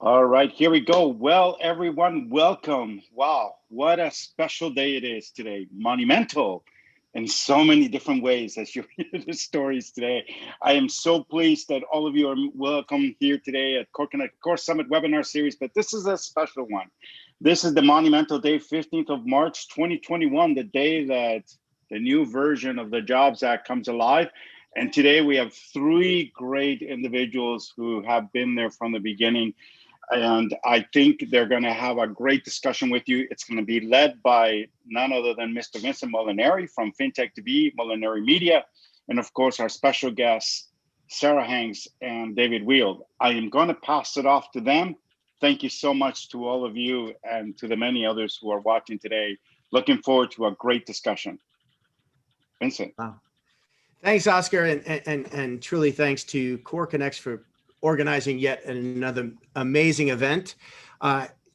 All right, here we go. Well, everyone, welcome. Wow, what a special day it is today. Monumental in so many different ways as you hear the stories today. I am so pleased that all of you are welcome here today at Core Connect Core Summit webinar series, but this is a special one. This is the monumental day, 15th of March, 2021, the day that the new version of the Jobs Act comes alive. And today we have three great individuals who have been there from the beginning. And I think they're going to have a great discussion with you. It's going to be led by none other than Mr. Vincent Molinari from FinTech TV, Molinari Media, and of course, our special guests, Sara Hanks and David Weild. I am going to pass it off to them. Thank you so much to all of you and to the many others who are watching today. Looking forward to a great discussion. Vincent. Wow. Thanks, Oscar, and truly thanks to Core Connects for organizing yet another amazing event.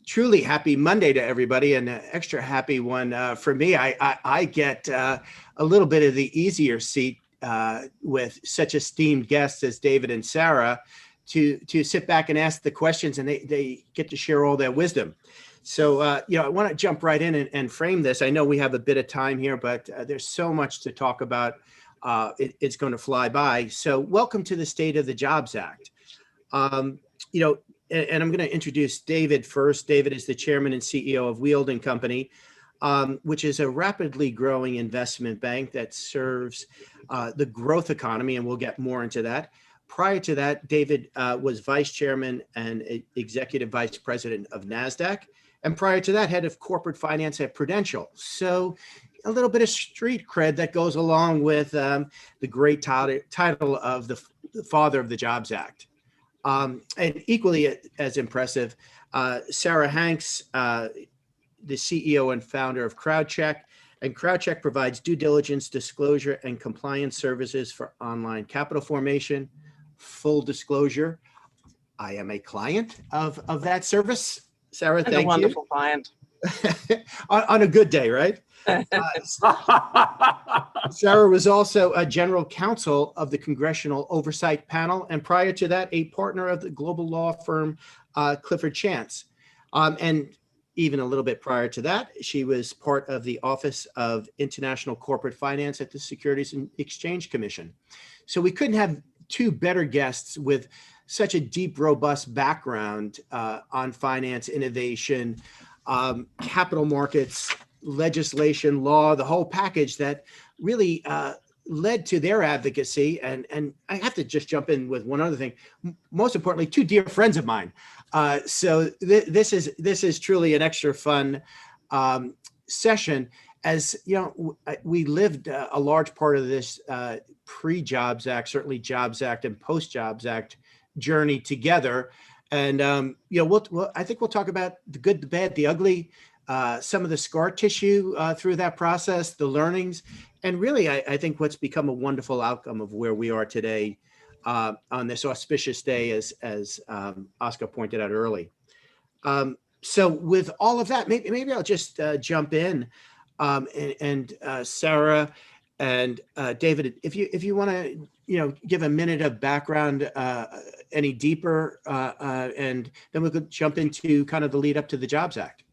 Truly happy Monday to everybody, and an extra happy one for me. I get a little bit of the easier seat with such esteemed guests as David and Sara to sit back and ask the questions, and they get to share all their wisdom. So, I want to jump right in and frame this. I know we have a bit of time here, but there's so much to talk about. It's going to fly by. So welcome to the State of the Jobs Act. And I'm going to introduce David first. David is the chairman and CEO of Weild and Company, which is a rapidly growing investment bank that serves the growth economy, and we'll get more into that. Prior to that, David was vice chairman and executive vice president of NASDAQ. And prior to that, head of corporate finance at Prudential. So a little bit of street cred that goes along with the great title of the father of the Jobs Act. And equally as impressive, Sara Hanks, the CEO and founder of CrowdCheck. And CrowdCheck provides due diligence, disclosure, and compliance services for online capital formation. Full disclosure, I am a client of that service. Sara, thank you. And a wonderful client. on a good day, right? Sara was also a general counsel of the Congressional Oversight Panel, and prior to that, a partner of the global law firm Clifford Chance. And even a little bit prior to that, she was part of the Office of International Corporate Finance at the Securities and Exchange Commission. So we couldn't have two better guests with such a deep, robust background on finance, innovation, capital markets, legislation, law, the whole package that really led to their advocacy. And I have to just jump in with one other thing. Most importantly, two dear friends of mine. So this is truly an extra fun session. As you know, we lived a large part of this pre-Jobs Act, certainly Jobs Act and post-Jobs Act journey together. And I think we'll talk about the good, the bad, the ugly, some of the scar tissue through that process, the learnings, and really, I think what's become a wonderful outcome of where we are today on this auspicious day, as Oscar pointed out early. So with all of that, maybe I'll just jump in, and Sara and David, if you want to, give a minute of background, any deeper, and then we could jump into kind of the lead up to the Jobs Act.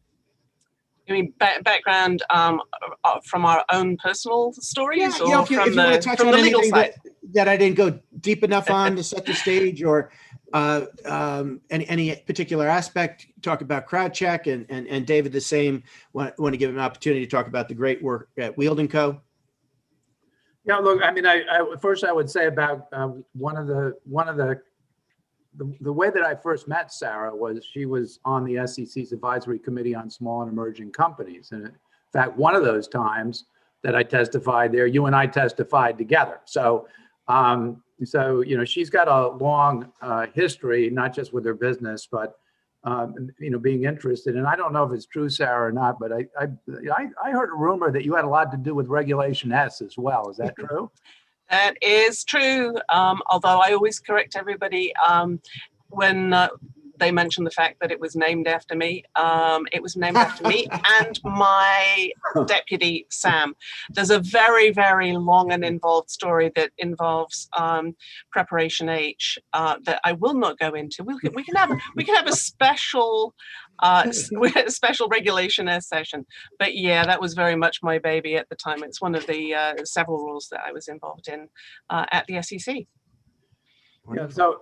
You mean background from our own personal stories, yeah, or if you from want to touch from on the legal anything side? that I didn't go deep enough on to set the stage, or any particular aspect, talk about CrowdCheck, and David the same. Want to give him an opportunity to talk about the great work at Weild & Co. Yeah, look, I mean, first I would say about one of the way that I first met Sara was she was on the SEC's advisory committee on small and emerging companies. And in fact, one of those times that I testified there, you and I testified together. So, she's got a long history, not just with her business, but being interested. And I don't know if it's true, Sara, or not, but I heard a rumor that you had a lot to do with Regulation S as well. Is that true? That is true. Although I always correct everybody when they mentioned the fact that it was named after me. It was named after me and my deputy, Sam. There's a very, very long and involved story that involves Preparation H that I will not go into. We can have a special special Regulation S session. But yeah, that was very much my baby at the time. It's one of the several rules that I was involved in at the SEC. Yeah, so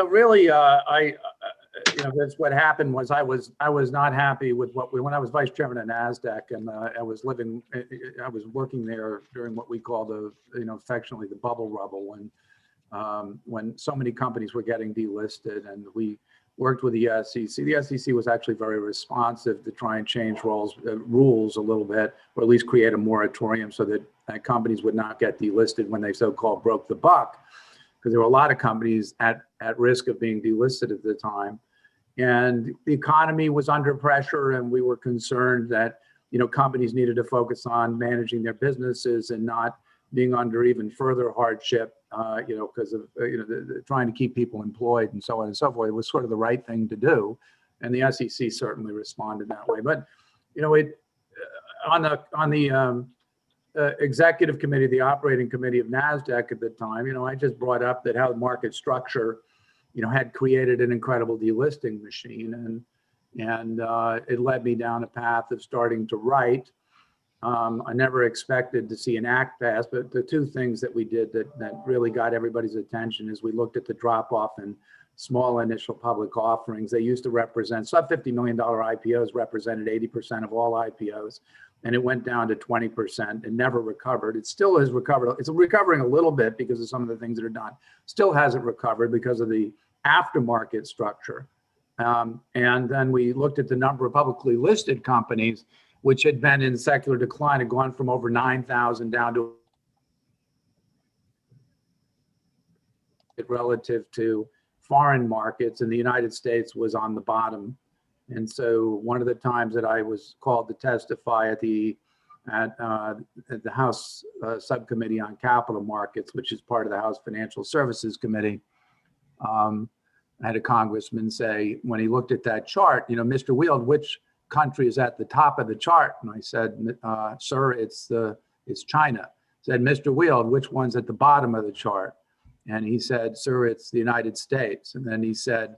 really, that's what happened was I was not happy with when I was vice chairman at NASDAQ, and I was working there during what we call affectionately the bubble rubble, when so many companies were getting delisted, and we worked with the SEC. The SEC was actually very responsive to try and change rules a little bit, or at least create a moratorium so that companies would not get delisted when they so-called broke the buck, because there were a lot of companies at risk of being delisted at the time. And the economy was under pressure, and we were concerned that companies needed to focus on managing their businesses and not being under even further hardship, because of trying to keep people employed and so on and so forth. It was sort of the right thing to do, and the SEC certainly responded that way. But on the executive committee, the operating committee of NASDAQ at the time, I just brought up that how the market structure, had created an incredible delisting machine, and it led me down a path of starting to write. I never expected to see an act pass, but the two things that we did that really got everybody's attention is we looked at the drop off in small initial public offerings. They used to represent sub $50 million IPOs, represented 80% of all IPOs. And it went down to 20% and never recovered. It still has recovered. It's recovering a little bit because of some of the things that are done. Still hasn't recovered because of the aftermarket structure. And then we looked at the number of publicly listed companies, which had been in secular decline, had gone from over 9,000 down to relative to foreign markets, and the United States was on the bottom. And so one of the times that I was called to testify at the House Subcommittee on Capital Markets, which is part of the House Financial Services Committee, I had a congressman say, when he looked at that chart, Mr. Weild, which country is at the top of the chart? And I said, sir, it's China. Said, Mr. Weild, which one's at the bottom of the chart? And he said, sir, it's the United States. And then he said,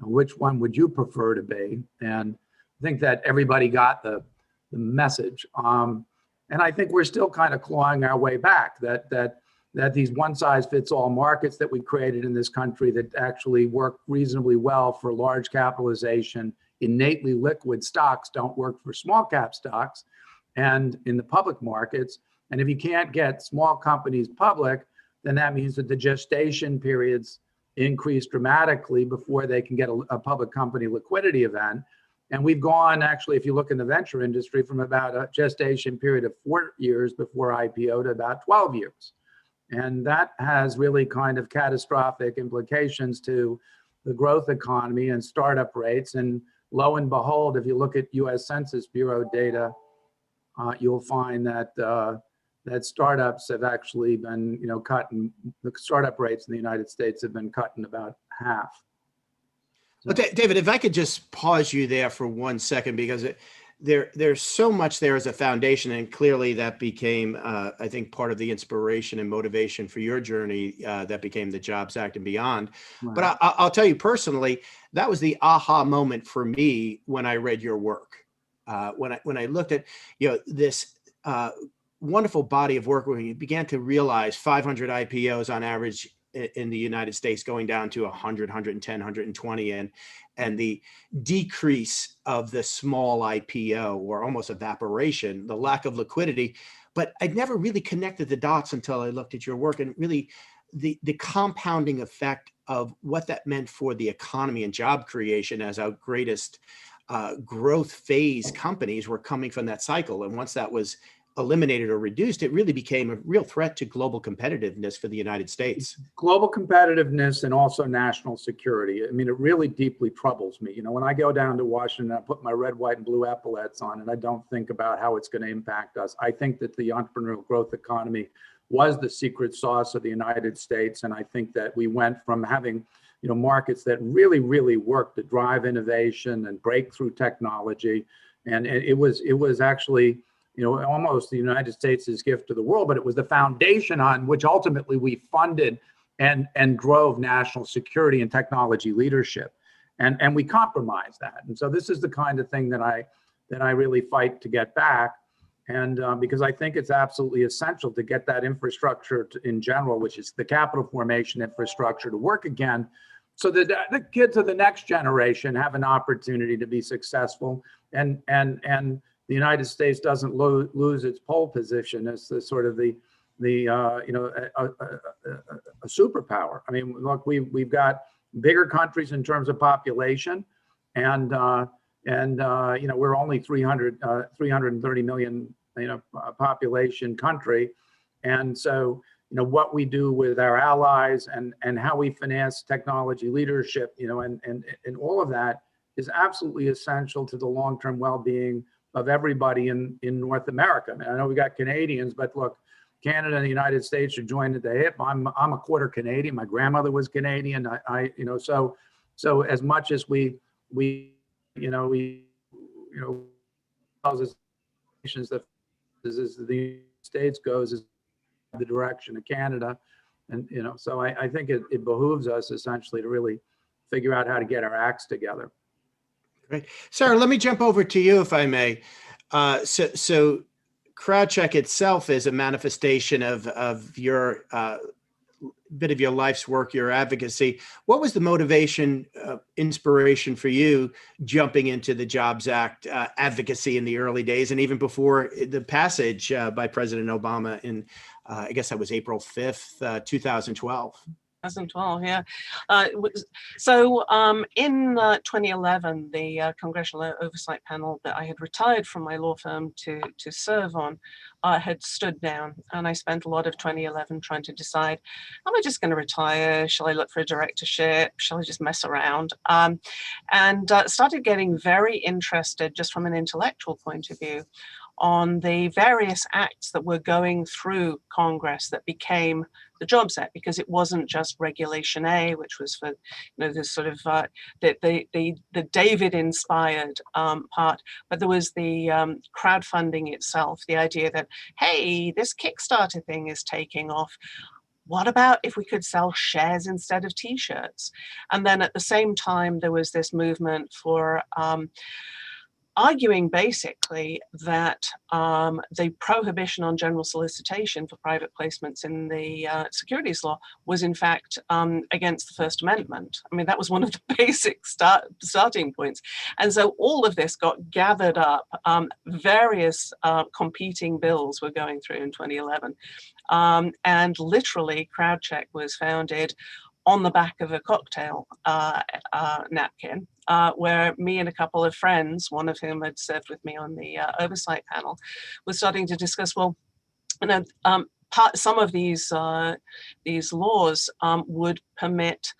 which one would you prefer to be? And I think that everybody got the message. And I think we're still kind of clawing our way back, that these one size fits all markets that we created in this country that actually work reasonably well for large capitalization, innately liquid stocks don't work for small cap stocks and in the public markets. And if you can't get small companies public, then that means that the gestation periods increase dramatically before they can get a public company liquidity event. And we've gone, actually, if you look in the venture industry, from about a gestation period of 4 years before IPO to about 12 years. And that has really kind of catastrophic implications to the growth economy and startup rates. And lo and behold, if you look at US Census Bureau data, you'll find that that startups have actually been, cut, and the startup rates in the United States have been cut in about half. Well, David, if I could just pause you there for 1 second, because there's so much there as a foundation, and clearly that became, I think, part of the inspiration and motivation for your journey that became the Jobs Act and beyond. Right. But I'll tell you personally, that was the aha moment for me when I read your work. When I looked at this wonderful body of work where you began to realize 500 IPOs on average in the United States going down to 100, 110, 120, and the decrease of the small IPO, or almost evaporation, the lack of liquidity. But I'd never really connected the dots until I looked at your work, and really the compounding effect of what that meant for the economy and job creation as our greatest growth phase companies were coming from that cycle. And once that was eliminated or reduced, it really became a real threat to global competitiveness for the United States. Global competitiveness and also national security. I mean, it really deeply troubles me. When I go down to Washington, I put my red, white, and blue epaulets on, and I don't think about how it's going to impact us. I think that the entrepreneurial growth economy was the secret sauce of the United States. And I think that we went from having markets that really, really work to drive innovation and breakthrough technology. And it was actually, almost the United States' gift to the world, but it was the foundation on which ultimately we funded and drove national security and technology leadership. And we compromised that. And so this is the kind of thing that I really fight to get back. And because I think it's absolutely essential to get that infrastructure in general, which is the capital formation infrastructure, to work again, so that the kids of the next generation have an opportunity to be successful, and the United States doesn't lose its pole position as the sort of a superpower. I mean, look, we've got bigger countries in terms of population, and we're only 330 million population country, and so what we do with our allies and how we finance technology leadership, and all of that is absolutely essential to the long-term well-being of everybody in North America. I mean, I know we got Canadians, but look, Canada and the United States are joined at the hip. I'm a quarter Canadian. My grandmother was Canadian. So as much as we nations that as the United States goes is the direction of Canada, and so I think it behooves us essentially to really figure out how to get our acts together. Great, Sara, let me jump over to you if I may. So CrowdCheck itself is a manifestation of your bit of your life's work, your advocacy. What was the motivation, inspiration for you jumping into the Jobs Act advocacy in the early days, and even before the passage by President Obama in, I guess that was April 5th, 2012? 2012, yeah. So in 2011, the Congressional Oversight Panel that I had retired from my law firm to serve on had stood down, and I spent a lot of 2011 trying to decide, am I just going to retire? Shall I look for a directorship? Shall I just mess around? And started getting very interested, just from an intellectual point of view, on the various acts that were going through Congress that became the Jobs Act, because it wasn't just Regulation A, which was for the sort of the David-inspired part, but there was the crowdfunding itself, the idea that, hey, this Kickstarter thing is taking off. What about if we could sell shares instead of T-shirts? And then at the same time, there was this movement for arguing basically that the prohibition on general solicitation for private placements in the securities law was in fact against the First Amendment. I mean, that was one of the basic starting points. And so all of this got gathered up. Various competing bills were going through in 2011. And literally, CrowdCheck was founded on the back of a cocktail napkin, where me and a couple of friends, one of whom had served with me on the oversight panel, was starting to discuss, well, some of these laws would permit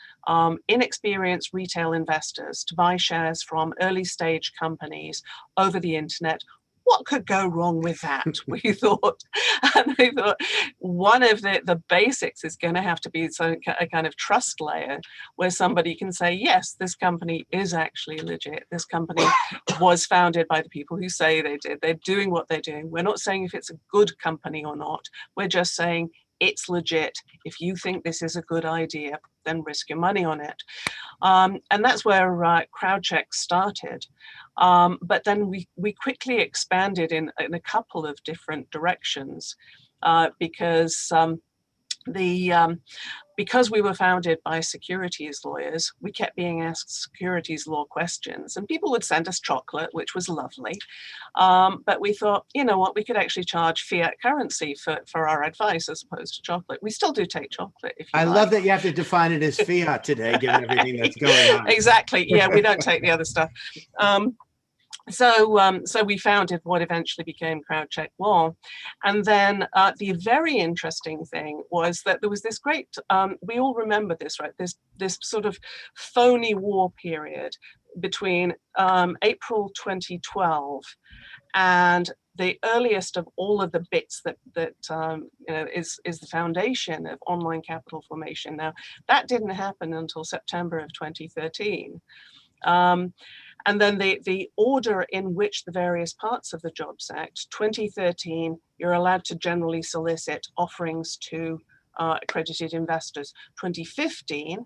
inexperienced retail investors to buy shares from early stage companies over the internet. What could go wrong with that, we thought. And I thought one of the basics is going to have to be a kind of trust layer where somebody can say, yes, this company is actually legit. This company was founded by the people who say they did. They're doing what they're doing. We're not saying if it's a good company or not. We're just saying it's legit. If you think this is a good idea, then risk your money on it. And that's where CrowdCheck started. But then we quickly expanded in a couple of different directions because we were founded by securities lawyers, we kept being asked securities law questions, and people would send us chocolate, which was lovely. But we thought, you know what, we could actually charge fiat currency for our advice as opposed to chocolate. We still do take chocolate if you like. Love that you have to define it as fiat today, given everything that's going on. Exactly. Yeah, we don't take the other stuff. So we founded what eventually became CrowdCheck Law. And then the very interesting thing was that there was this great, we all remember this, right? This sort of phony war period between April 2012 and the earliest of all of the bits that is the foundation of online capital formation. Now, that didn't happen until September of 2013. And then the order in which the various parts of the Jobs Act, 2013, you're allowed to generally solicit offerings to accredited investors. 2015,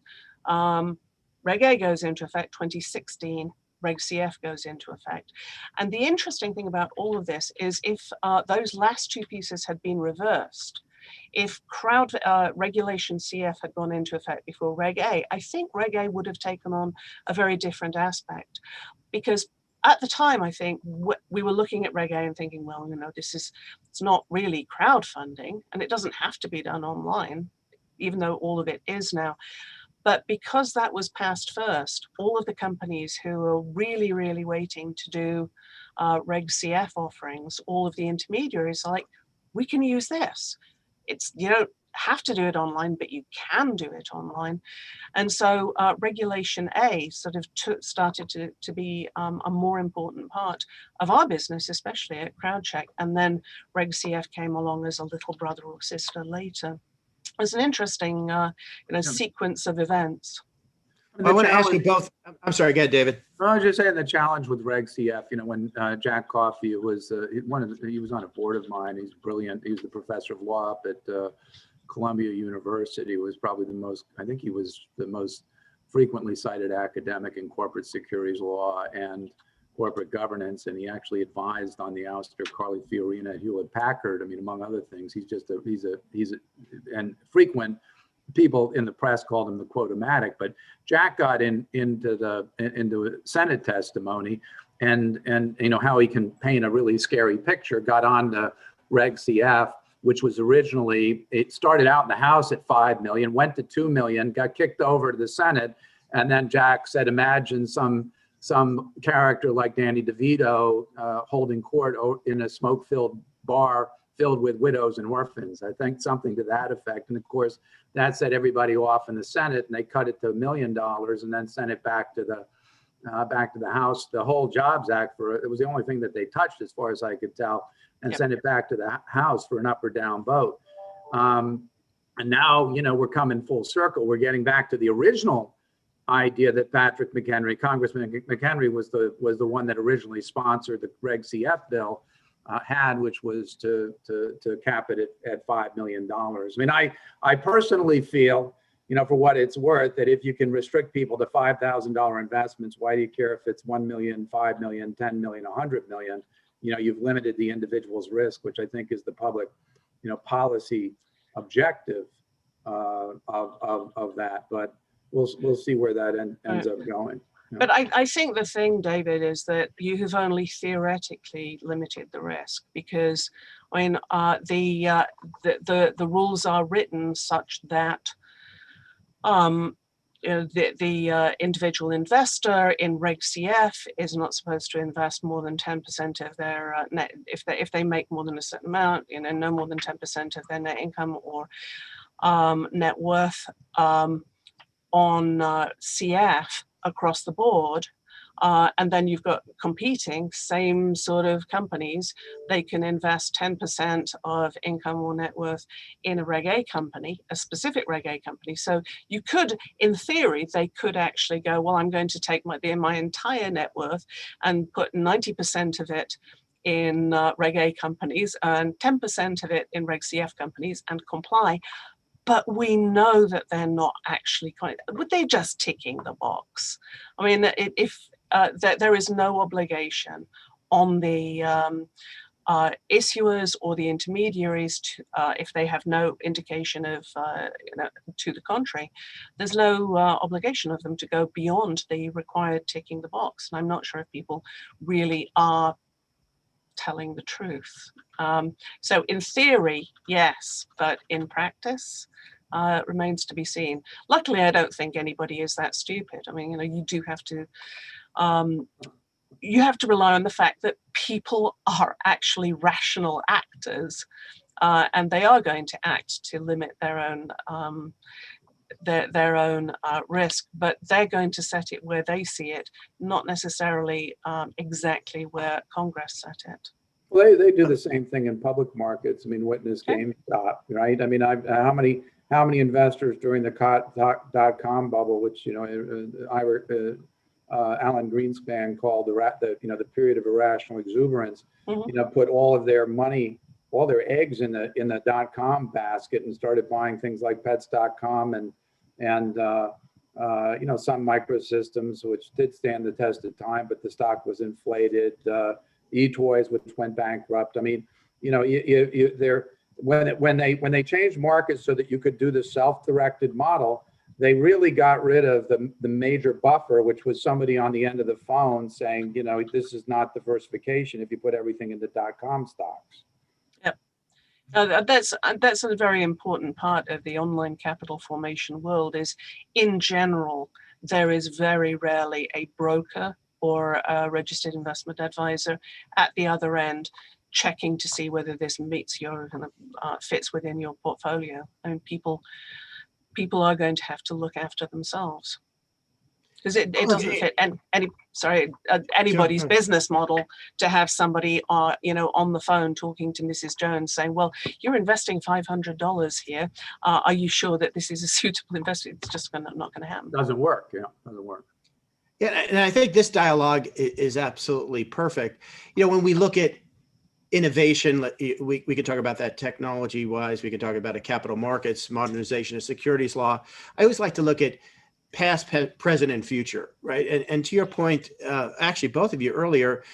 Reg A goes into effect. 2016, Reg CF goes into effect. And the interesting thing about all of this is if those last two pieces had been reversed, if crowd regulation CF had gone into effect before Reg A, I think Reg A would have taken on a very different aspect, because at the time, I think we were looking at Reg A and thinking, well, it's not really crowdfunding, and it doesn't have to be done online, even though all of it is now. But because that was passed first, all of the companies who are really, really waiting to do Reg CF offerings, all of the intermediaries are like, we can use this. You don't have to do it online, but you can do it online. And so Regulation A sort of started to be a more important part of our business, especially at CrowdCheck. And then Reg CF came along as a little brother or sister later. It was an interesting sequence of events. I want to ask you both. I'm sorry, go ahead, David. I was just saying the challenge with Reg CF, when Jack Coffey was he was on a board of mine. He's brilliant. He was the professor of law up at Columbia University. Was probably he was the most frequently cited academic in corporate securities law and corporate governance, and he actually advised on the ouster of Carly Fiorina at Hewlett Packard. I mean, among other things, and frequent people in the press called him the quote-o-matic, but Jack got into Senate testimony and how he can paint a really scary picture, got on to Reg CF, which was originally, it started out in the House at 5 million, went to 2 million, got kicked over to the Senate. And then Jack said, imagine some character like Danny DeVito holding court in a smoke-filled bar filled with widows and orphans. I think something to that effect. And of course, that set everybody off in the Senate, and they cut it to $1 million and then sent it back to the House. The whole Jobs Act, it was the only thing that they touched, as far as I could tell, and sent it back to the House for an up or down vote. And now, we're coming full circle. We're getting back to the original idea that Patrick McHenry, Congressman McHenry, was the one that originally sponsored the Reg CF bill. Which was to cap it at $5 million. I mean, I personally feel, for what it's worth, that if you can restrict people to $5,000 investments, why do you care if it's 1 million, 5 million, 10 million, 100 million? You've limited the individual's risk, which I think is the public, policy objective of that. But we'll see where that ends up going. But I think the thing, David, is that you have only theoretically limited the risk, because when the rules are written such that the individual investor in Reg CF is not supposed to invest more than 10% of their net, if they make more than a certain amount, no more than 10% of their net income or net worth on CF across the board. And then you've got competing, same sort of companies. They can invest 10% of income or net worth in a Reg A company, a specific Reg A company. So you could, in theory, they could actually go, well, I'm going to take my entire net worth and put 90% of it in Reg A companies and 10% of it in Reg CF companies and comply. But we know that they're not actually they're just ticking the box. I mean, if there is no obligation on the issuers or the intermediaries to, if they have no indication of to the contrary, there's no obligation of them to go beyond the required ticking the box. And I'm not sure if people really are telling the truth. So in theory, yes, but in practice, remains to be seen. Luckily, I don't think anybody is that stupid. I mean, you do have to, rely on the fact that people are actually rational actors, and they are going to act to limit their own their own risk, but they're going to set it where they see it, not necessarily exactly where Congress set it. Well, they do the same thing in public markets. I mean, witness GameStop, right? I mean, how many investors during the dot-com bubble, which Alan Greenspan called the period of irrational exuberance, put all of their money, all their eggs in the dot-com basket and started buying things like Pets.com and Sun Microsystems, which did stand the test of time, but the stock was inflated. eToys, which went bankrupt. I mean, when they changed markets so that you could do the self-directed model, they really got rid of the major buffer, which was somebody on the end of the phone saying, this is not diversification if you put everything into dot-com stocks. Yep. That's a very important part of the online capital formation world. Is in general, there is very rarely a broker or a registered investment advisor at the other end checking to see whether this meets your kind of fits within your portfolio. I mean, people are going to have to look after themselves because it doesn't fit anybody's business model to have somebody on the phone talking to Mrs. Jones saying, well, you're investing $500 here. Are you sure that this is a suitable investment? It's just not going to happen. Doesn't work. Doesn't work. Yeah, and I think this dialogue is absolutely perfect. When we look at innovation, we could talk about that technology-wise. We could talk about a capital markets, modernization of securities law. I always like to look at past, present, and future, right? And to your point, actually, both of you earlier,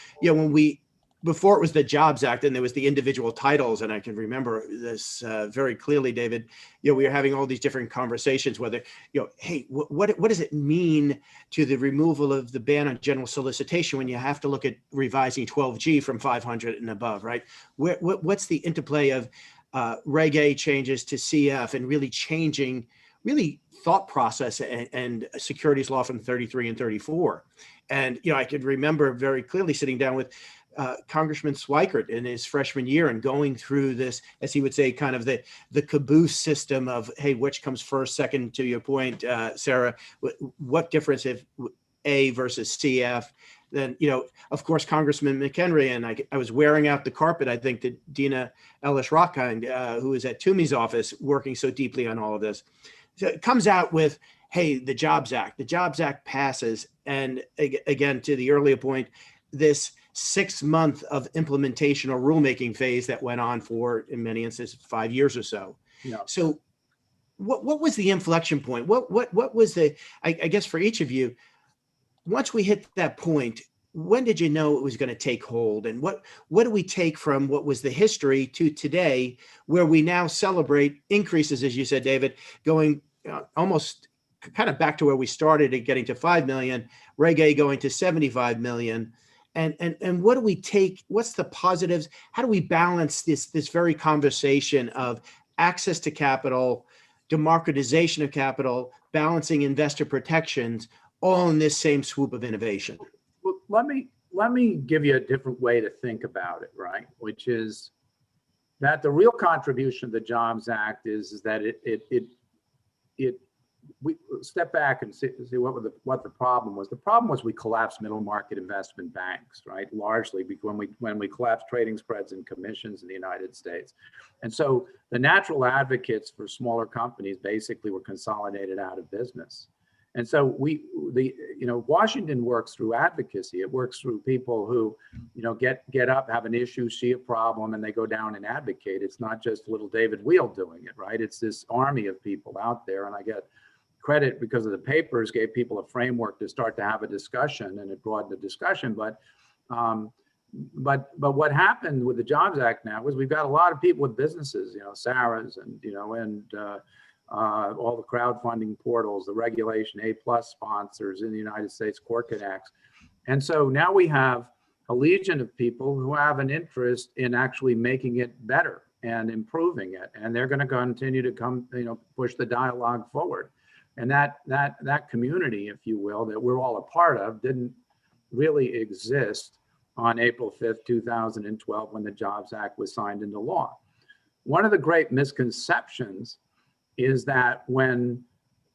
before it was the Jobs Act and there was the individual titles, and I can remember this very clearly, David, we were having all these different conversations, whether, hey, what does it mean to the removal of the ban on general solicitation when you have to look at revising 12G from 500 and above, right? What's the interplay of Reg A changes to CF and really changing thought process and securities law from 33 and 34. And, I could remember very clearly sitting down with Congressman Swikert in his freshman year and going through this, as he would say, kind of the caboose system of, hey, which comes first, second, to your point, Sarah, what difference if A versus CF? Then, of course, Congressman McHenry, and I was wearing out the carpet, I think, to Dina Ellis-Rockkind, who is at Toomey's office working so deeply on all of this. So it comes out with, hey, the Jobs Act. The Jobs Act passes. And again, to the earlier point, this 6 month of implementation or rulemaking phase that went on for, in many instances, 5 years or so. Yeah. So what was the inflection point? What was I guess for each of you, once we hit that point, when did you know it was going to take hold? And what do we take from what was the history to today, where we now celebrate increases, as you said, David, going almost kind of back to where we started at getting to 5 million, Reg A going to 75 million. And what do we take? What's the positives? How do we balance this very conversation of access to capital, democratization of capital, balancing investor protections, all in this same swoop of innovation? Well, let me give you a different way to think about it, right? Which is that the real contribution of the Jobs Act is that we step back and see what the problem was. The problem was we collapsed middle market investment banks, right? Largely when we collapsed trading spreads and commissions in the United States. And so the natural advocates for smaller companies basically were consolidated out of business. And so Washington works through advocacy. It works through people who, get up, have an issue, see a problem, and they go down and advocate. It's not just little David Weild doing it, right? It's this army of people out there. And I get credit because of the papers gave people a framework to start to have a discussion, and it broadened the discussion. But what happened with the Jobs Act now was we've got a lot of people with businesses, Sara's and all the crowdfunding portals, the Regulation A+ sponsors in the United States, Core Connects. And so now we have a legion of people who have an interest in actually making it better and improving it. And they're going to continue to push the dialogue forward. And that community, if you will, that we're all a part of, didn't really exist on April 5th, 2012, when the Jobs Act was signed into law. One of the great misconceptions is that when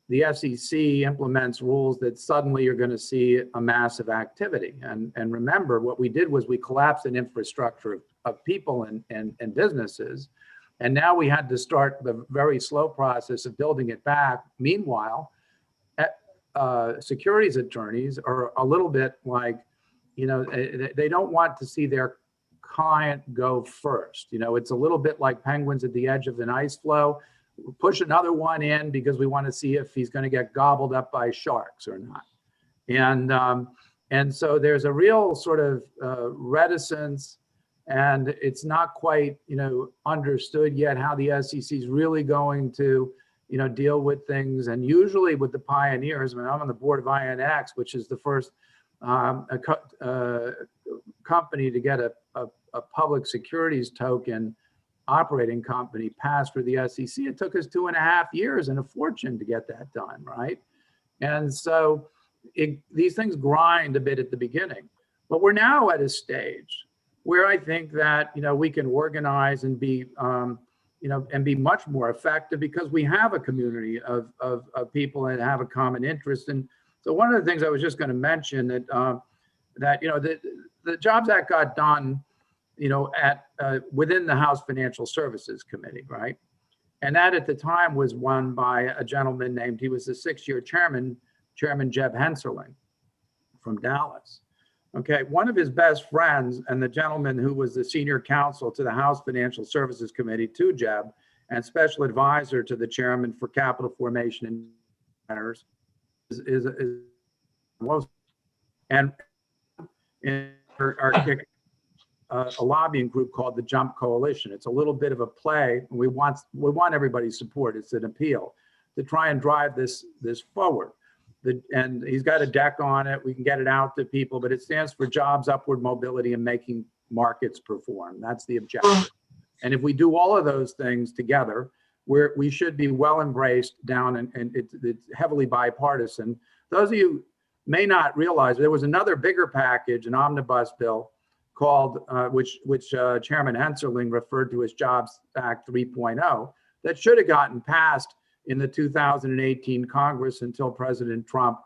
the SEC implements rules that suddenly you're going to see a massive activity. And remember, what we did was we collapsed an infrastructure of people and businesses. And now we had to start the very slow process of building it back. Meanwhile, securities attorneys are a little bit like, they don't want to see their client go first. It's a little bit like penguins at the edge of an ice floe. Push another one in because we want to see if he's going to get gobbled up by sharks or not. And so there's a real sort of reticence, and it's not quite understood yet how the SEC is really going to deal with things. And usually with the pioneers, I'm on the board of INX, which is the first company to get a public securities token operating company passed through the SEC. It took us 2.5 years and a fortune to get that done, right? And so these things grind a bit at the beginning, but we're now at a stage where I think that we can organize and be and be much more effective because we have a community of people that have a common interest. And so one of the things I was just going to mention that the Jobs Act got done within the House Financial Services Committee, right? And that at the time was won by a gentleman named, he was the 6-year Chairman Jeb Henserling from Dallas. Okay, one of his best friends and the gentleman who was the senior counsel to the House Financial Services Committee to Jeb and special advisor to the chairman for capital formation and matters and a lobbying group called the Jump Coalition. It's a little bit of a play. We want everybody's support. It's an appeal to try and drive this forward. And he's got a deck on it. We can get it out to people, but it stands for Jobs, Upward Mobility, and Making Markets Perform. That's the objective. And if we do all of those things together, we should be well embraced down, and it's heavily bipartisan. Those of you may not realize there was another bigger package, an omnibus bill, called which Chairman Henserling referred to as Jobs Act 3.0, that should have gotten passed in the 2018 Congress until President Trump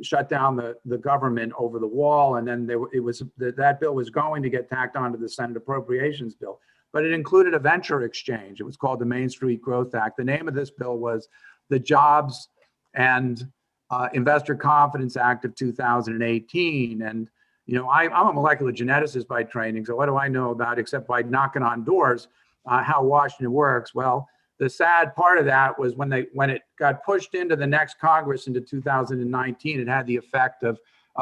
shut down the government over the wall, and then that bill was going to get tacked onto the Senate Appropriations Bill, but it included a venture exchange. It was called the Main Street Growth Act. The name of this bill was the Jobs and Investor Confidence Act of 2018. And, I'm a molecular geneticist by training. So what do I know about, except by knocking on doors, how Washington works? Well, the sad part of that was when it got pushed into the next Congress into 2019, it had the effect of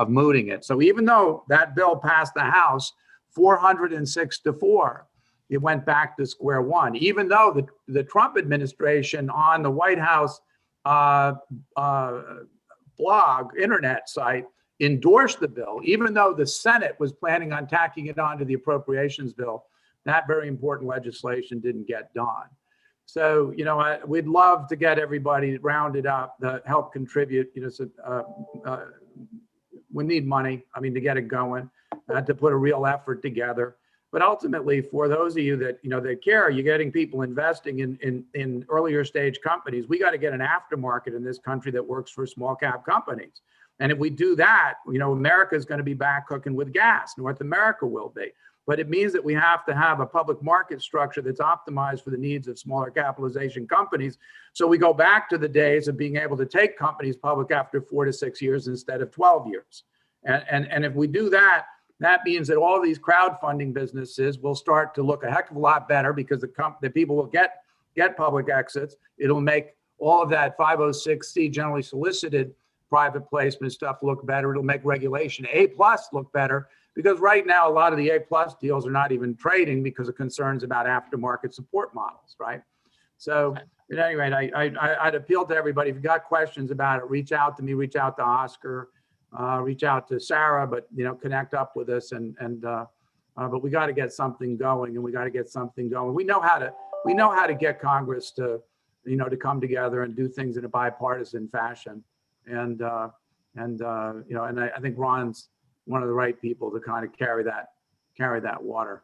mooting it. So even though that bill passed the House 406-4, it went back to square one. Even though the Trump administration on the White House blog, internet site, endorsed the bill, even though the Senate was planning on tacking it onto the appropriations bill, that very important legislation didn't get done. So, we'd love to get everybody rounded up to help contribute. We need money, to get it going, to put a real effort together. But ultimately, for those of you that that care, you're getting people investing in earlier stage companies. We got to get an aftermarket in this country that works for small cap companies. And if we do that, America is going to be back cooking with gas. North America will be. But it means that we have to have a public market structure that's optimized for the needs of smaller capitalization companies. So we go back to the days of being able to take companies public after 4 to 6 years instead of 12 years. And if we do that, that means that all these crowdfunding businesses will start to look a heck of a lot better because the people will get public exits. It'll make all of that 506C generally solicited private placement stuff look better. It'll make regulation A+ look better. Because right now, a lot of the A+ deals are not even trading because of concerns about aftermarket support models, right? So at any rate, I'd appeal to everybody. If you got questions about it, reach out to me, reach out to Oscar, reach out to Sara, but connect up with us. But we got to get something going, and we got to get something going. We know how to get Congress to come together and do things in a bipartisan fashion. And I think Ron's one of the right people to kind of carry that water.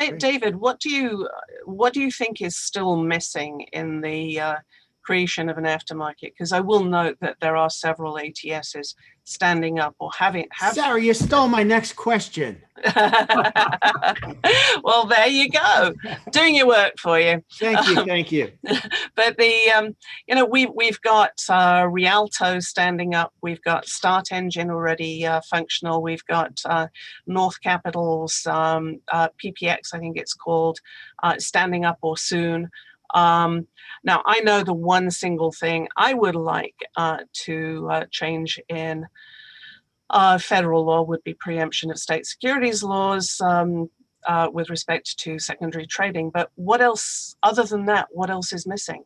David, what do you think is still missing in the creation of an aftermarket? Because I will note that there are several ATSs standing up or have. Sara, you stole my next question. Well, there you go, doing your work for you. Thank you. But the we've got Rialto standing up. We've got Start Engine already functional. We've got North Capital's PPX, I think it's called, standing up or soon. Now, I know the one single thing I would like to change in federal law would be preemption of state securities laws with respect to secondary trading. But what else, other than that, what else is missing?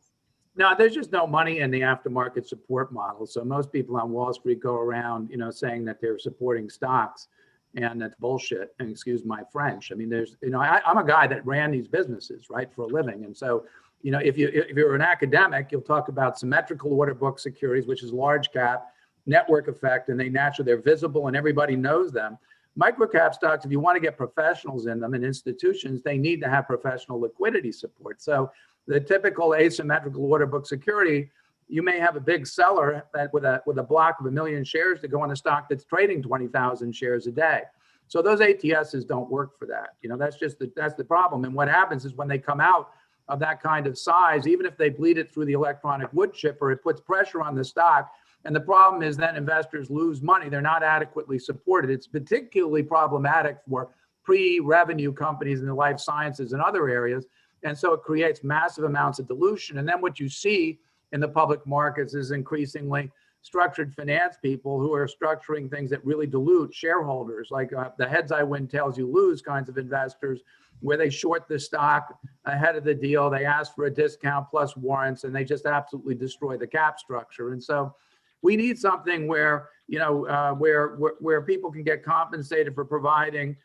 No, there's just no money in the aftermarket support model. So most people on Wall Street go around, saying that they're supporting stocks, and that's bullshit. And excuse my French. I mean, I'm a guy that ran these businesses, right, for a living. And so, if you're an academic, you'll talk about symmetrical order book securities, which is large cap, network effect, and they're visible and everybody knows them. Microcap stocks, if you want to get professionals in them and institutions, they need to have professional liquidity support. So the typical asymmetrical order book security, you may have a big seller that with a block of 1 million shares to go on a stock that's trading 20,000 shares a day. So those ATSs don't work for that. That's the problem. And what happens is when they come out of that kind of size, even if they bleed it through the electronic wood chipper, it puts pressure on the stock. And the problem is then investors lose money. They're not adequately supported. It's particularly problematic for pre-revenue companies in the life sciences and other areas. And so it creates massive amounts of dilution. And then what you see in the public markets is increasingly structured finance people who are structuring things that really dilute shareholders, like the heads I win, tails you lose kinds of investors, where they short the stock ahead of the deal. They ask for a discount plus warrants, and they just absolutely destroy the cap structure. And so we need something where, where people can get compensated for providing,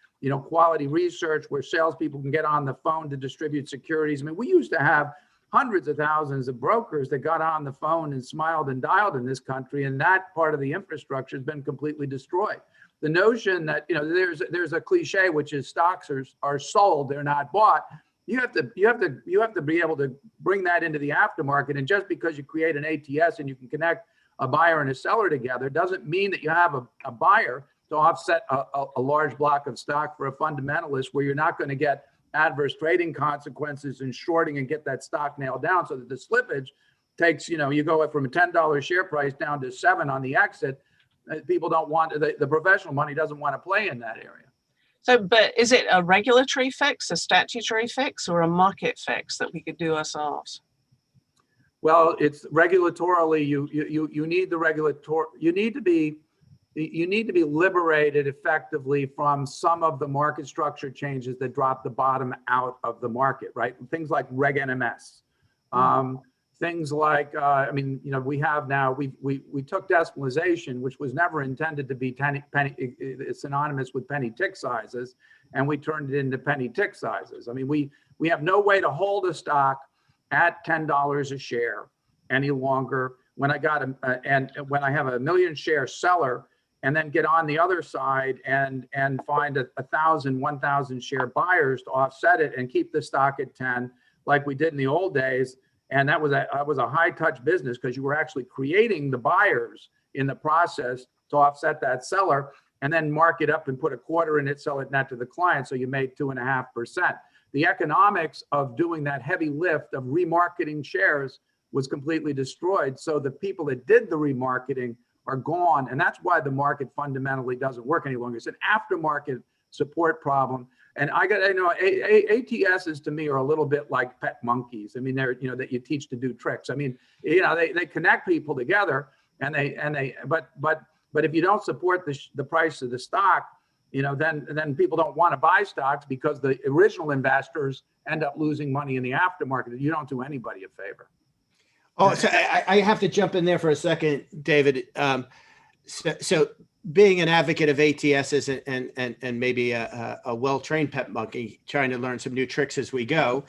quality research, where salespeople can get on the phone to distribute securities. I mean, we used to have hundreds of thousands of brokers that got on the phone and smiled and dialed in this country, and that part of the infrastructure has been completely destroyed. The notion that there's a cliche, which is stocks are sold, they're not bought. You have to be able to bring that into the aftermarket. And just because you create an ATS and you can connect a buyer and a seller together doesn't mean that you have a buyer to offset a large block of stock for a fundamentalist, where you're not going to get adverse trading consequences in shorting and get that stock nailed down, so that the slippage takes, you go from a $10 share price down to $7 on the exit. People don't want, the professional money doesn't want to play in that area. So, but is it a regulatory fix, a statutory fix, or a market fix that we could do ourselves? Well, it's regulatorily, you need the regulator, you need to be liberated effectively from some of the market structure changes that drop the bottom out of the market, right? Things like Reg NMS. Things like, we have now, we took decimalization, which was never intended to be it's synonymous with penny tick sizes, and we turned it into penny tick sizes. I mean, we have no way to hold a stock at $10 a share any longer. When I got when I have a 1 million share seller, and then get on the other side and find 1,000 share buyers to offset it and keep the stock at 10, like we did in the old days. And that was a high touch business, because you were actually creating the buyers in the process to offset that seller, and then mark it up and put a quarter in it, sell it net to the client. So you made 2.5%. The economics of doing that heavy lift of remarketing shares was completely destroyed. So the people that did the remarketing are gone. And that's why the market fundamentally doesn't work any longer. It's an aftermarket support problem. And ATSs to me are a little bit like pet monkeys. I mean, they're, that you teach to do tricks. I mean, they connect people together, but if you don't support the price of the stock, then people don't want to buy stocks, because the original investors end up losing money in the aftermarket. You don't do anybody a favor. Oh, so I have to jump in there for a second, David. So being an advocate of ATSs and maybe a well-trained pet monkey, trying to learn some new tricks as we go.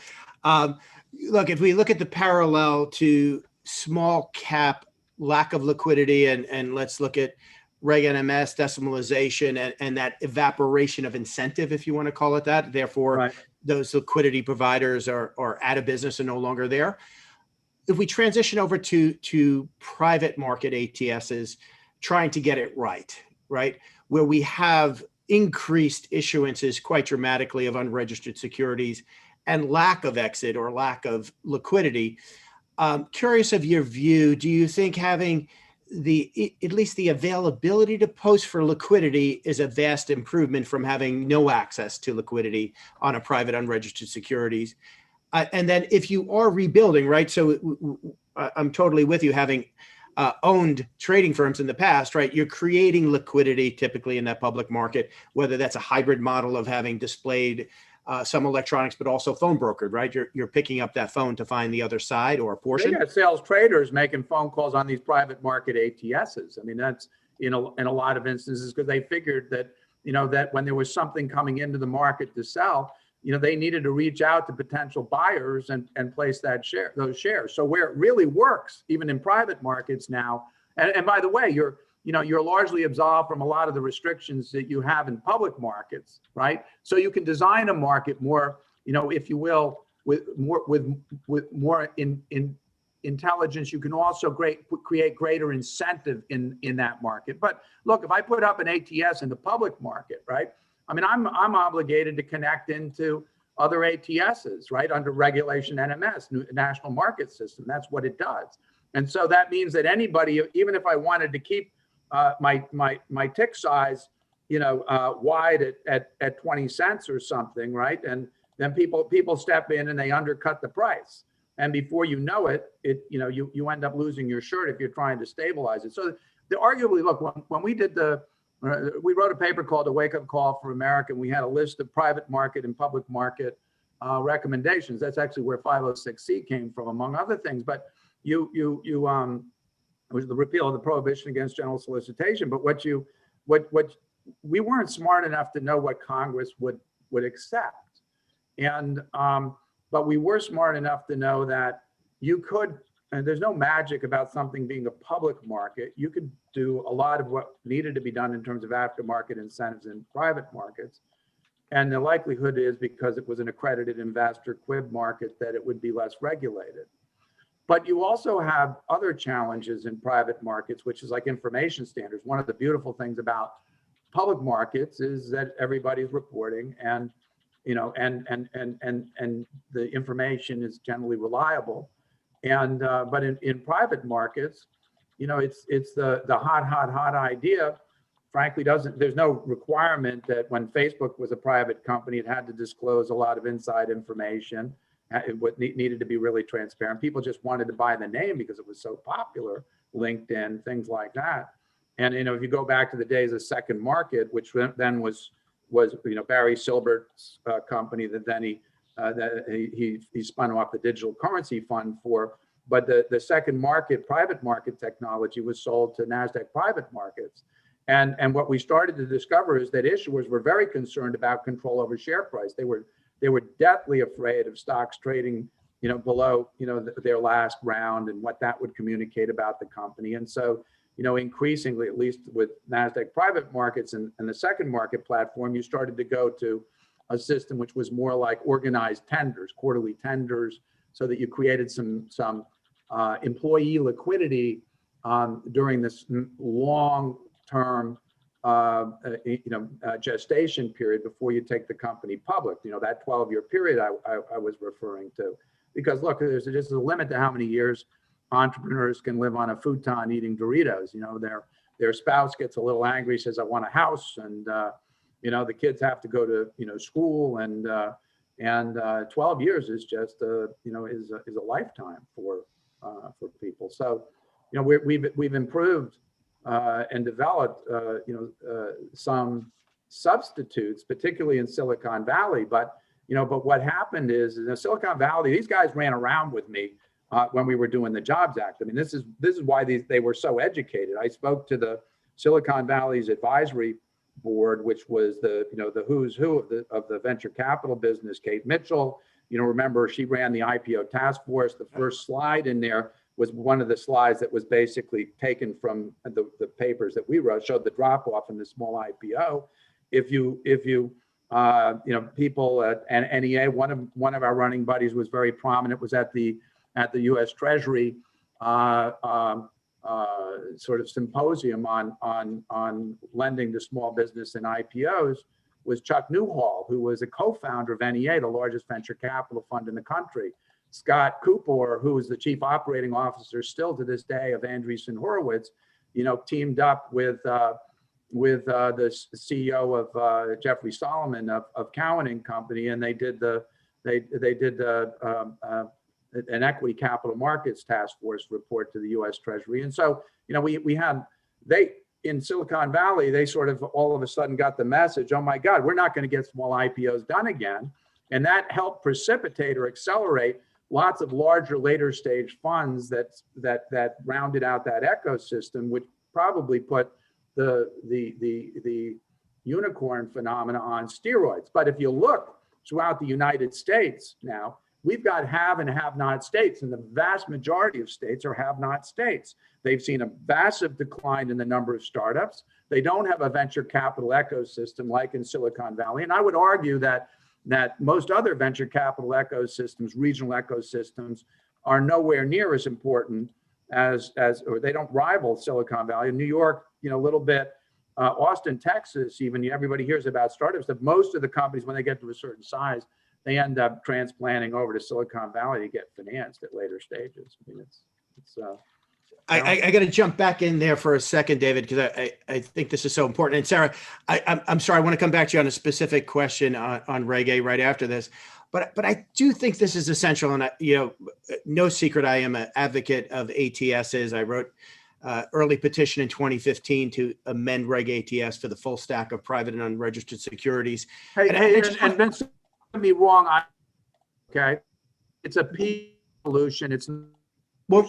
Look, if we look at the parallel to small cap lack of liquidity, and let's look at Reg NMS, decimalization, and that evaporation of incentive, if you want to call it that. Therefore, Right. those liquidity providers are out of business and no longer there. If we transition over to private market ATSs, trying to get it right, where we have increased issuances quite dramatically of unregistered securities and lack of exit or lack of liquidity. Curious of your view, do you think having at least the availability to post for liquidity is a vast improvement from having no access to liquidity on a private unregistered securities? And then if you are rebuilding, right? So I'm totally with you, having owned trading firms in the past, right? You're creating liquidity typically in that public market, whether that's a hybrid model of having displayed some electronics, but also phone brokered, right? You're picking up that phone to find the other side or a portion. They got sales traders making phone calls on these private market ATSs. I mean, that's in a lot of instances because they figured that, that when there was something coming into the market to sell, they needed to reach out to potential buyers and place those shares. So where it really works, even in private markets now, and by the way, you're largely absolved from a lot of the restrictions that you have in public markets, right? So you can design a market more, if you will, with more intelligence. You can also create greater incentive in that market. But look, if I put up an ATS in the public market, right? I mean, I'm obligated to connect into other ATSs, right? Under regulation NMS, National Market System. That's what it does. And so that means that anybody, even if I wanted to keep my tick size, wide at 20 cents or something, right? And then people step in and they undercut the price. And before you know it, you end up losing your shirt if you're trying to stabilize it. So arguably, look, when we did we wrote a paper called A Wake Up Call for America, and we had a list of private market and public market recommendations. That's actually where 506C came from, among other things. But it was the repeal of the prohibition against general solicitation. But what we weren't smart enough to know what Congress would accept, but we were smart enough to know that you could. And there's no magic about something being a public market. You could do a lot of what needed to be done in terms of aftermarket incentives in private markets. And the likelihood is, because it was an accredited investor quib market, that it would be less regulated. But you also have other challenges in private markets, which is like information standards. One of the beautiful things about public markets is that everybody's reporting, and the information is generally reliable. And but in private markets, it's the hot idea. Frankly, there's no requirement that when Facebook was a private company, it had to disclose a lot of inside information. What needed to be really transparent. People just wanted to buy the name because it was so popular. LinkedIn, things like that. And if you go back to the days of Second Market, which then was Barry Silbert's company, that then he spun off the digital currency fund for. But the Second Market, private market technology was sold to NASDAQ private markets. And what we started to discover is that issuers were very concerned about control over share price. They were deathly afraid of stocks trading, below, their last round and what that would communicate about the company. And so, increasingly, at least with NASDAQ private markets and the Second Market platform, you started to go to a system which was more like organized tenders, quarterly tenders, so that you created some employee liquidity during this long-term gestation period before you take the company public. That 12-year period I was referring to, because look, there's just a limit to how many years entrepreneurs can live on a futon eating Doritos. Their spouse gets a little angry, says, "I want a house," and the kids have to go to school, and 12 years is just is a lifetime for people. So we've improved and developed some substitutes, particularly in Silicon Valley. But what happened is in Silicon Valley, these guys ran around with me when we were doing the Jobs Act. I mean, this is why they were so educated. I spoke to the Silicon Valley's advisory board, which was the who's who of the venture capital business. Kate Mitchell, remember, she ran the IPO task force. The first slide in there was one of the slides that was basically taken from the papers that we wrote, showed the drop off in the small IPO. If you people at NEA, one of our running buddies was very prominent, was at the U.S. Treasury sort of symposium on lending to small business and IPOs, was Chuck Newhall, who was a co-founder of NEA, the largest venture capital fund in the country. Scott Cooper, who is the chief operating officer still to this day of Andreessen Horowitz, teamed up with the CEO of Jeffrey Solomon of Cowen and Company, and they did an equity capital markets task force report to the U.S. Treasury. And so, in Silicon Valley, they sort of all of a sudden got the message, oh my God, we're not going to get small IPOs done again. And that helped precipitate or accelerate lots of larger later stage funds that rounded out that ecosystem, which probably put the unicorn phenomena on steroids. But if you look throughout the United States now, we've got have and have not states, and the vast majority of states are have not states. They've seen a massive decline in the number of startups. They don't have a venture capital ecosystem like in Silicon Valley. And I would argue that most other venture capital ecosystems, regional ecosystems, are nowhere near as important or they don't rival Silicon Valley. In New York, a little bit, Austin, Texas, even everybody hears about startups, that most of the companies, when they get to a certain size, they end up transplanting over to Silicon Valley to get financed at later stages. I mean, I got to jump back in there for a second, David, because I think this is so important. And Sara, I'm sorry, I want to come back to you on a specific question on Reg A right after this, but I do think this is essential. And no secret, I am an advocate of ATSs. I wrote early petition in 2015 to amend Reg ATS for the full stack of private and unregistered securities. And Vincent, don't get me wrong. Okay, it's a P solution. It's well,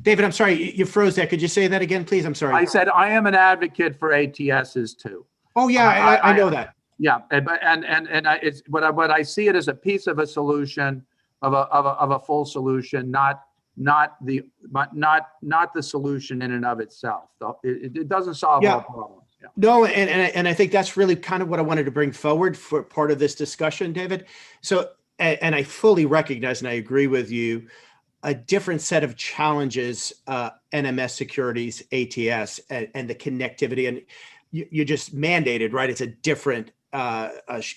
David, I'm sorry, you froze there. Could you say that again, please? I'm sorry. I said I am an advocate for ATSs too. Oh yeah, I know that. Yeah, but I see it as a piece of a solution of a full solution, not the solution in and of itself. It doesn't solve all problems. Yeah. No, and I think that's really kind of what I wanted to bring forward for part of this discussion, David. So, and I fully recognize and I agree with you, a different set of challenges, NMS Securities, ATS, and the connectivity, and you just mandated, right? It's a different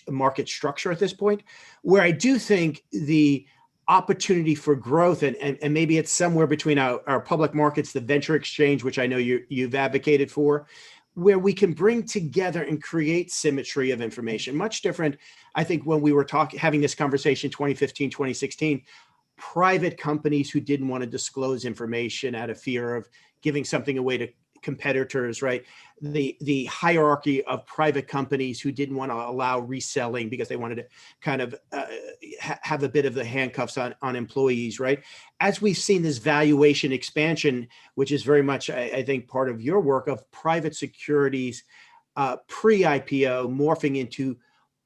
market structure at this point, where I do think the opportunity for growth, and maybe it's somewhere between our public markets, the venture exchange, which I know you've advocated for, where we can bring together and create symmetry of information. Much different, I think, when we were having this conversation 2015, 2016, private companies who didn't want to disclose information out of fear of giving something away to competitors, right? The hierarchy of private companies who didn't want to allow reselling because they wanted to kind of have a bit of the handcuffs on employees, right? As we've seen this valuation expansion, which is very much, I think, part of your work of private securities pre-IPO morphing into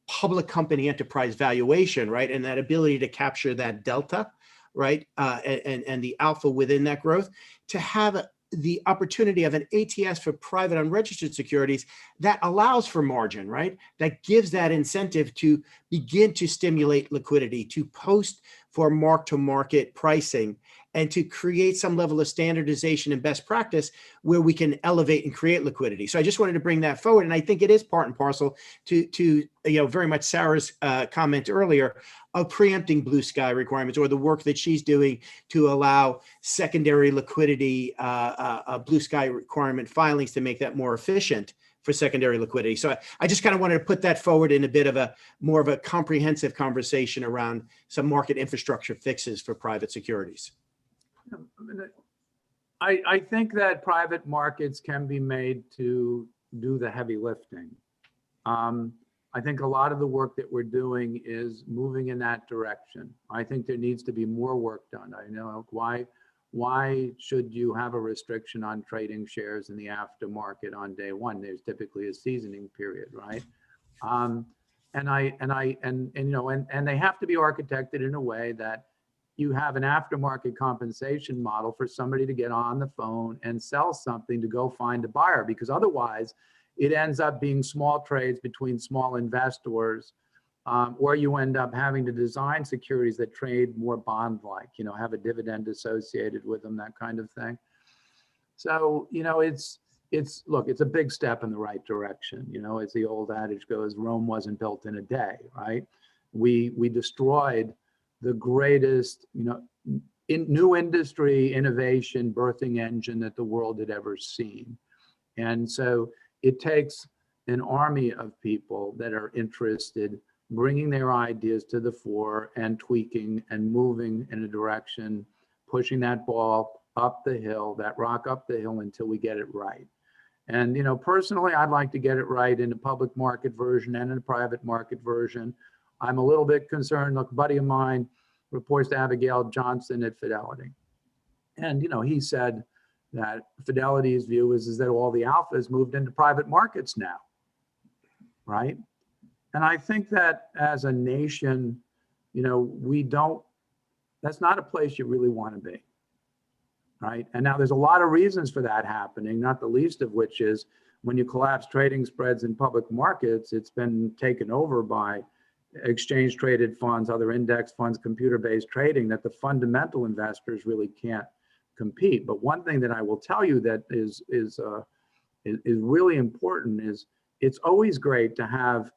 public company enterprise valuation, right? And that ability to capture that delta, right? And the alpha within that growth, to have the opportunity of an ATS for private unregistered securities that allows for margin, right? That gives that incentive to begin to stimulate liquidity, to post for mark-to-market pricing, and to create some level of standardization and best practice where we can elevate and create liquidity. So I just wanted to bring that forward. And I think it is part and parcel to very much Sara's comment earlier of preempting blue sky requirements, or the work that she's doing to allow secondary liquidity, blue sky requirement filings to make that more efficient for secondary liquidity. So I just kind of wanted to put that forward in a bit of more of a comprehensive conversation around some market infrastructure fixes for private securities. I think that private markets can be made to do the heavy lifting. I think a lot of the work that we're doing is moving in that direction. I think there needs to be more work done. I know why should you have a restriction on trading shares in the aftermarket on day one? There's typically a seasoning period, right? And they have to be architected in a way that you have an aftermarket compensation model for somebody to get on the phone and sell something to go find a buyer, because otherwise it ends up being small trades between small investors, or you end up having to design securities that trade more bond-like, have a dividend associated with them, that kind of thing. So, look, it's a big step in the right direction. As the old adage goes, Rome wasn't built in a day, right? We destroyed the greatest, new industry innovation birthing engine that the world had ever seen. And so it takes an army of people that are interested, bringing their ideas to the fore and tweaking and moving in a direction, pushing that ball up the hill, that rock up the hill until we get it right. And, personally, I'd like to get it right in a public market version and in a private market version. I'm a little bit concerned. Look, a buddy of mine reports to Abigail Johnson at Fidelity. And, he said that Fidelity's view is that all the alphas moved into private markets now, right? And I think that as a nation, that's not a place you really want to be, right? And now there's a lot of reasons for that happening, not the least of which is when you collapse trading spreads in public markets, it's been taken over by exchange traded funds, other index funds, computer-based trading, that the fundamental investors really can't compete. But one thing that I will tell you that is really important is it's always great to have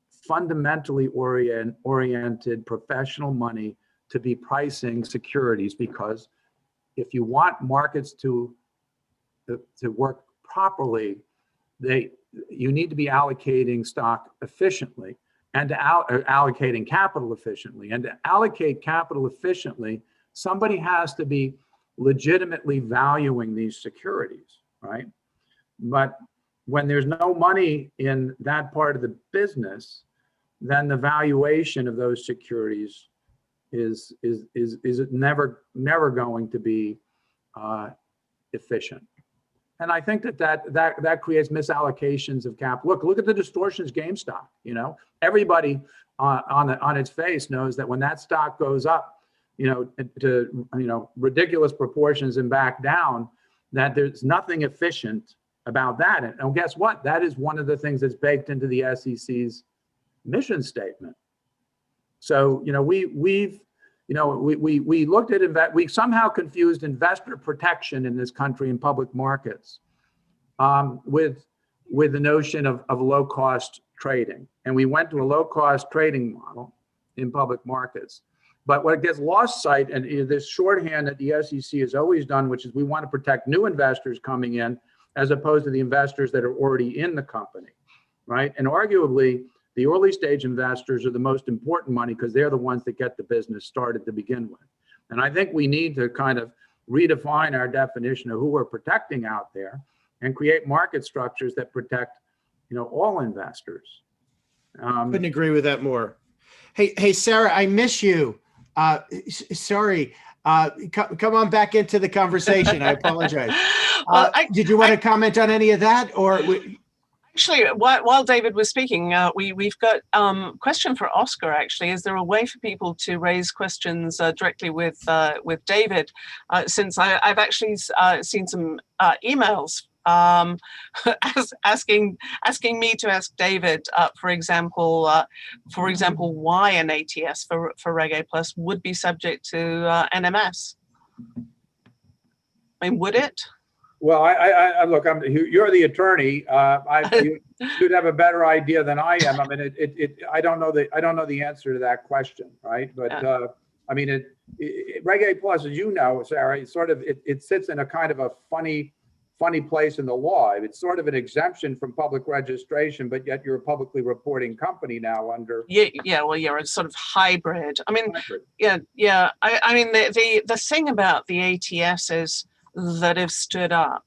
fundamentally oriented professional money to be pricing securities, because if you want markets to work properly, you need to be allocating stock efficiently and allocating capital efficiently. And to allocate capital efficiently, somebody has to be legitimately valuing these securities, right? But when there's no money in that part of the business, then the valuation of those securities is never going to be efficient. And I think that creates misallocations of capital. Look at the distortions GameStop. Everybody on its face knows that when that stock goes up, to ridiculous proportions and back down, that there's nothing efficient about that. And guess what? That is one of the things that's baked into the SEC's mission statement. So we looked at we somehow confused investor protection in this country in public markets with the notion of low cost trading, and we went to a low cost trading model in public markets. But what gets lost sight, and this shorthand that the SEC has always done, which is we want to protect new investors coming in as opposed to the investors that are already in the company, right? And arguably, the early stage investors are the most important money because they're the ones that get the business started to begin with. And I think we need to kind of redefine our definition of who we're protecting out there and create market structures that protect, all investors. Couldn't agree with that more. Hey, Sara, I miss you. Sorry. Come on back into the conversation. I apologize. Well, did you want to comment on any of that, or? Actually, while David was speaking, we've got a question for Oscar, actually. Is there a way for people to raise questions directly with David? Since I've actually seen some emails asking me to ask David, for example, why an ATS for Reg A Plus would be subject to NMS. I mean, would it? Well, I look. You're the attorney. You should have a better idea than I am. I mean, I don't know the answer to that question, right? But I mean, Reg A Plus, as you know, Sara, it sits in a kind of a funny place in the law. It's sort of an exemption from public registration, but yet you're a publicly reporting company now under. Yeah. Well, you're a sort of hybrid. I mean, yeah. I mean, the thing about the ATSs that have stood up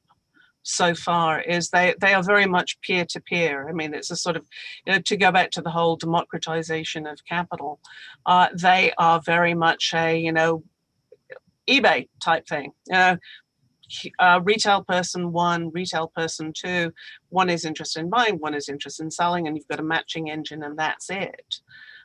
so far is they are very much peer-to-peer. I mean, it's a sort of, to go back to the whole democratization of capital, they are very much a, eBay type thing. Retail person one, retail person two, one is interested in buying, one is interested in selling, and you've got a matching engine, and that's it.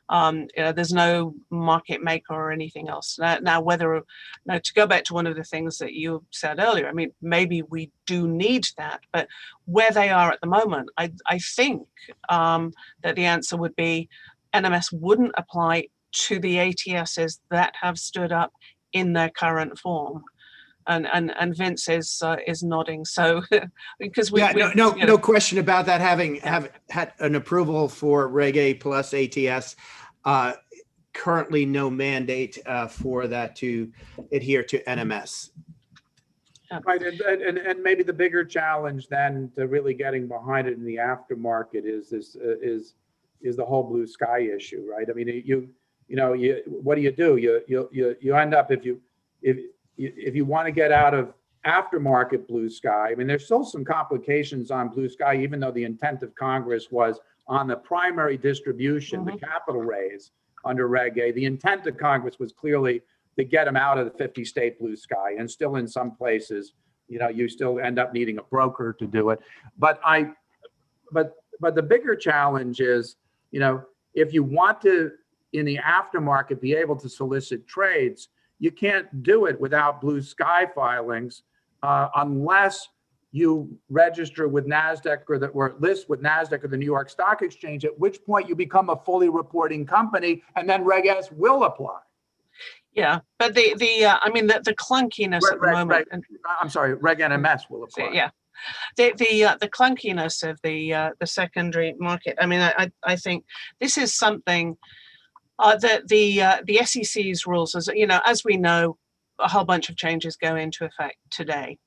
There's no market maker or anything else. Now, to go back to one of the things that you said earlier, I mean, maybe we do need that, but where they are at the moment, I think that the answer would be NMS wouldn't apply to the ATSs that have stood up in their current form. And Vince is nodding. So because no question about that. Having had an approval for Reg A plus ATS, currently no mandate for that to adhere to NMS. Right, and maybe the bigger challenge then to really getting behind it in the aftermarket is the whole blue sky issue, right? I mean, what do? You end up if you want to get out of aftermarket blue sky, I mean, there's still some complications on blue sky, even though the intent of Congress was on the primary distribution, the capital raise under Reg A. The intent of Congress was clearly to get them out of the 50-state blue sky, and still in some places, you still end up needing a broker to do it. But the bigger challenge is, if you want to, in the aftermarket, be able to solicit trades, you can't do it without blue sky filings unless you register with NASDAQ or list with NASDAQ or the New York Stock Exchange, at which point you become a fully reporting company, and then Reg S will apply. Yeah, but the clunkiness at the moment. I'm sorry, Reg NMS will apply. Yeah. The clunkiness of the secondary market. I mean, I think this is something that the SEC's rules, as we know, a whole bunch of changes go into effect today.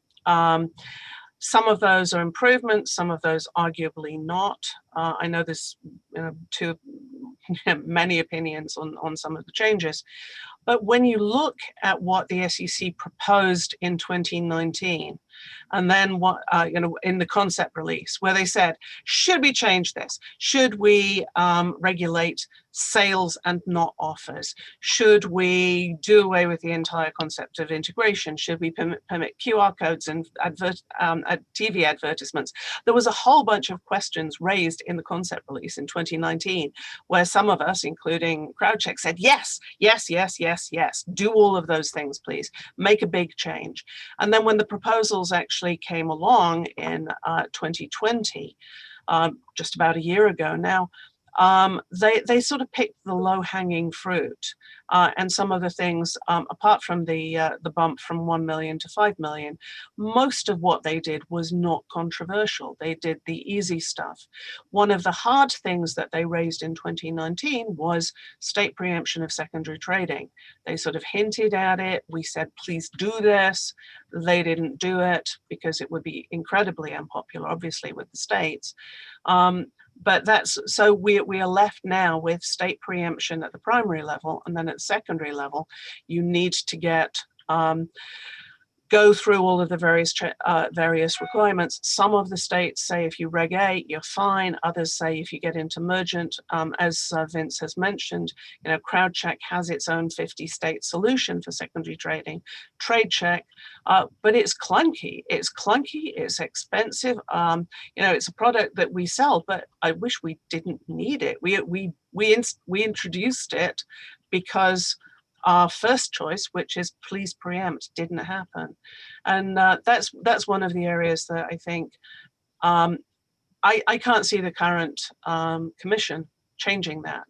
Some of those are improvements, some of those arguably not. I know there's many opinions on some of the changes. But when you look at what the SEC proposed in 2019, and then what in the concept release, where they said, should we change this? Should we regulate sales and not offers? Should we do away with the entire concept of integration? Should we permit QR codes and TV advertisements? There was a whole bunch of questions raised in the concept release in 2019, where some of us, including CrowdCheck, said, yes, do all of those things, please. Make a big change. And then when the proposals actually came along in 2020, just about a year ago now, they sort of picked the low-hanging fruit, and some of the things, apart from the bump from 1 million to 5 million, most of what they did was not controversial. They did the easy stuff. One of the hard things that they raised in 2019 was state preemption of secondary trading. They sort of hinted at it. We said, please do this. They didn't do it because it would be incredibly unpopular, obviously, with the states. But so we are left now with state preemption at the primary level, and then at secondary level, you need to go through all of the various requirements. Some of the states say if you Reg A, you're fine. Others say if you get into mergent, as Vince has mentioned, CrowdCheck has its own 50-state solution for secondary trading, TradeCheck, but it's clunky. It's expensive. It's a product that we sell, but I wish we didn't need it. We introduced it because our first choice, which is please preempt, didn't happen. And that's one of the areas that I think I can't see the current commission changing that.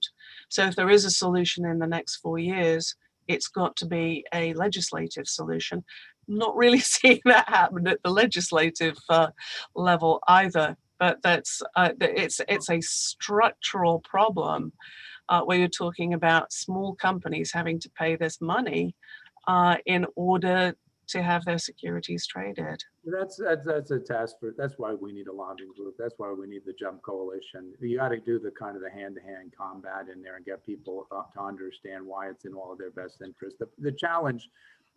So if there is a solution in the next 4 years, it's got to be a legislative solution. Not really seeing that happen at the legislative level either, but it's a structural problem. Where you're talking about small companies having to pay this money in order to have their securities traded. That's a task that's why we need a lobbying group. That's why we need the Jump Coalition. You got to do the kind of the hand-to-hand combat in there and get people to understand why it's in all of their best interest. The challenge,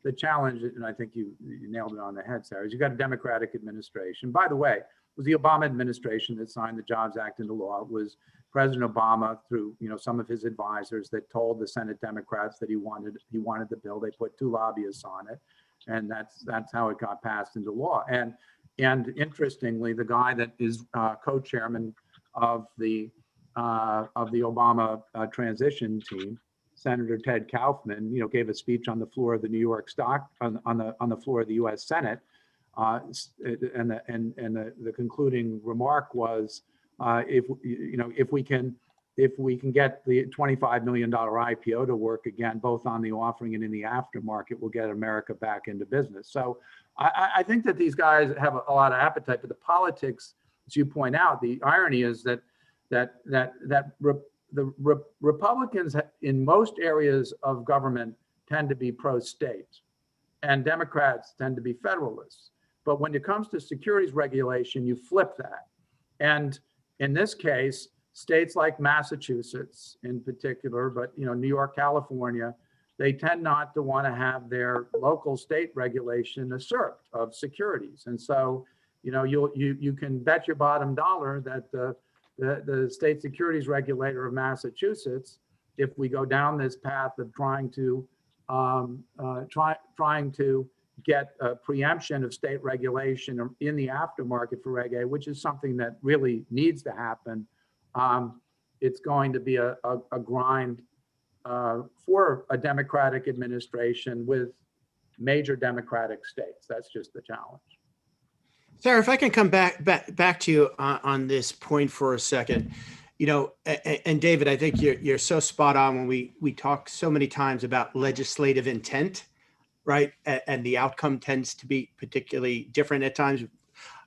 and I think you nailed it on the head, Sarah, is you got a Democratic administration. By the way, it was the Obama administration that signed the Jobs Act into law. It was President Obama, through some of his advisors, that told the Senate Democrats that he wanted the bill. They put 2 lobbyists on it, and that's how it got passed into law. And interestingly, the guy that is co-chairman of the of the Obama transition team, Senator Ted Kaufman, gave a speech on the floor of the New York on the floor of the U.S. Senate, and the concluding remark was, if we can get the $25 million IPO to work again, both on the offering and in the aftermarket, we'll get America back into business. So I think that these guys have a lot of appetite, but the politics, as you point out, the irony is that the Republicans in most areas of government tend to be pro-state, and Democrats tend to be federalists. But when it comes to securities regulation, you flip that. And in this case, states like Massachusetts in particular, but New York, California, they tend not to want to have their local state regulation usurped of securities. And so, you can bet your bottom dollar that the state securities regulator of Massachusetts, if we go down this path of trying to get a preemption of state regulation in the aftermarket for Reg A, which is something that really needs to happen, it's going to be a grind for a Democratic administration with major Democratic states. That's just the challenge. Sara, if I can come back to you on this point for a second, and David, I think you're so spot on when we talk so many times about legislative intent, right? And the outcome tends to be particularly different at times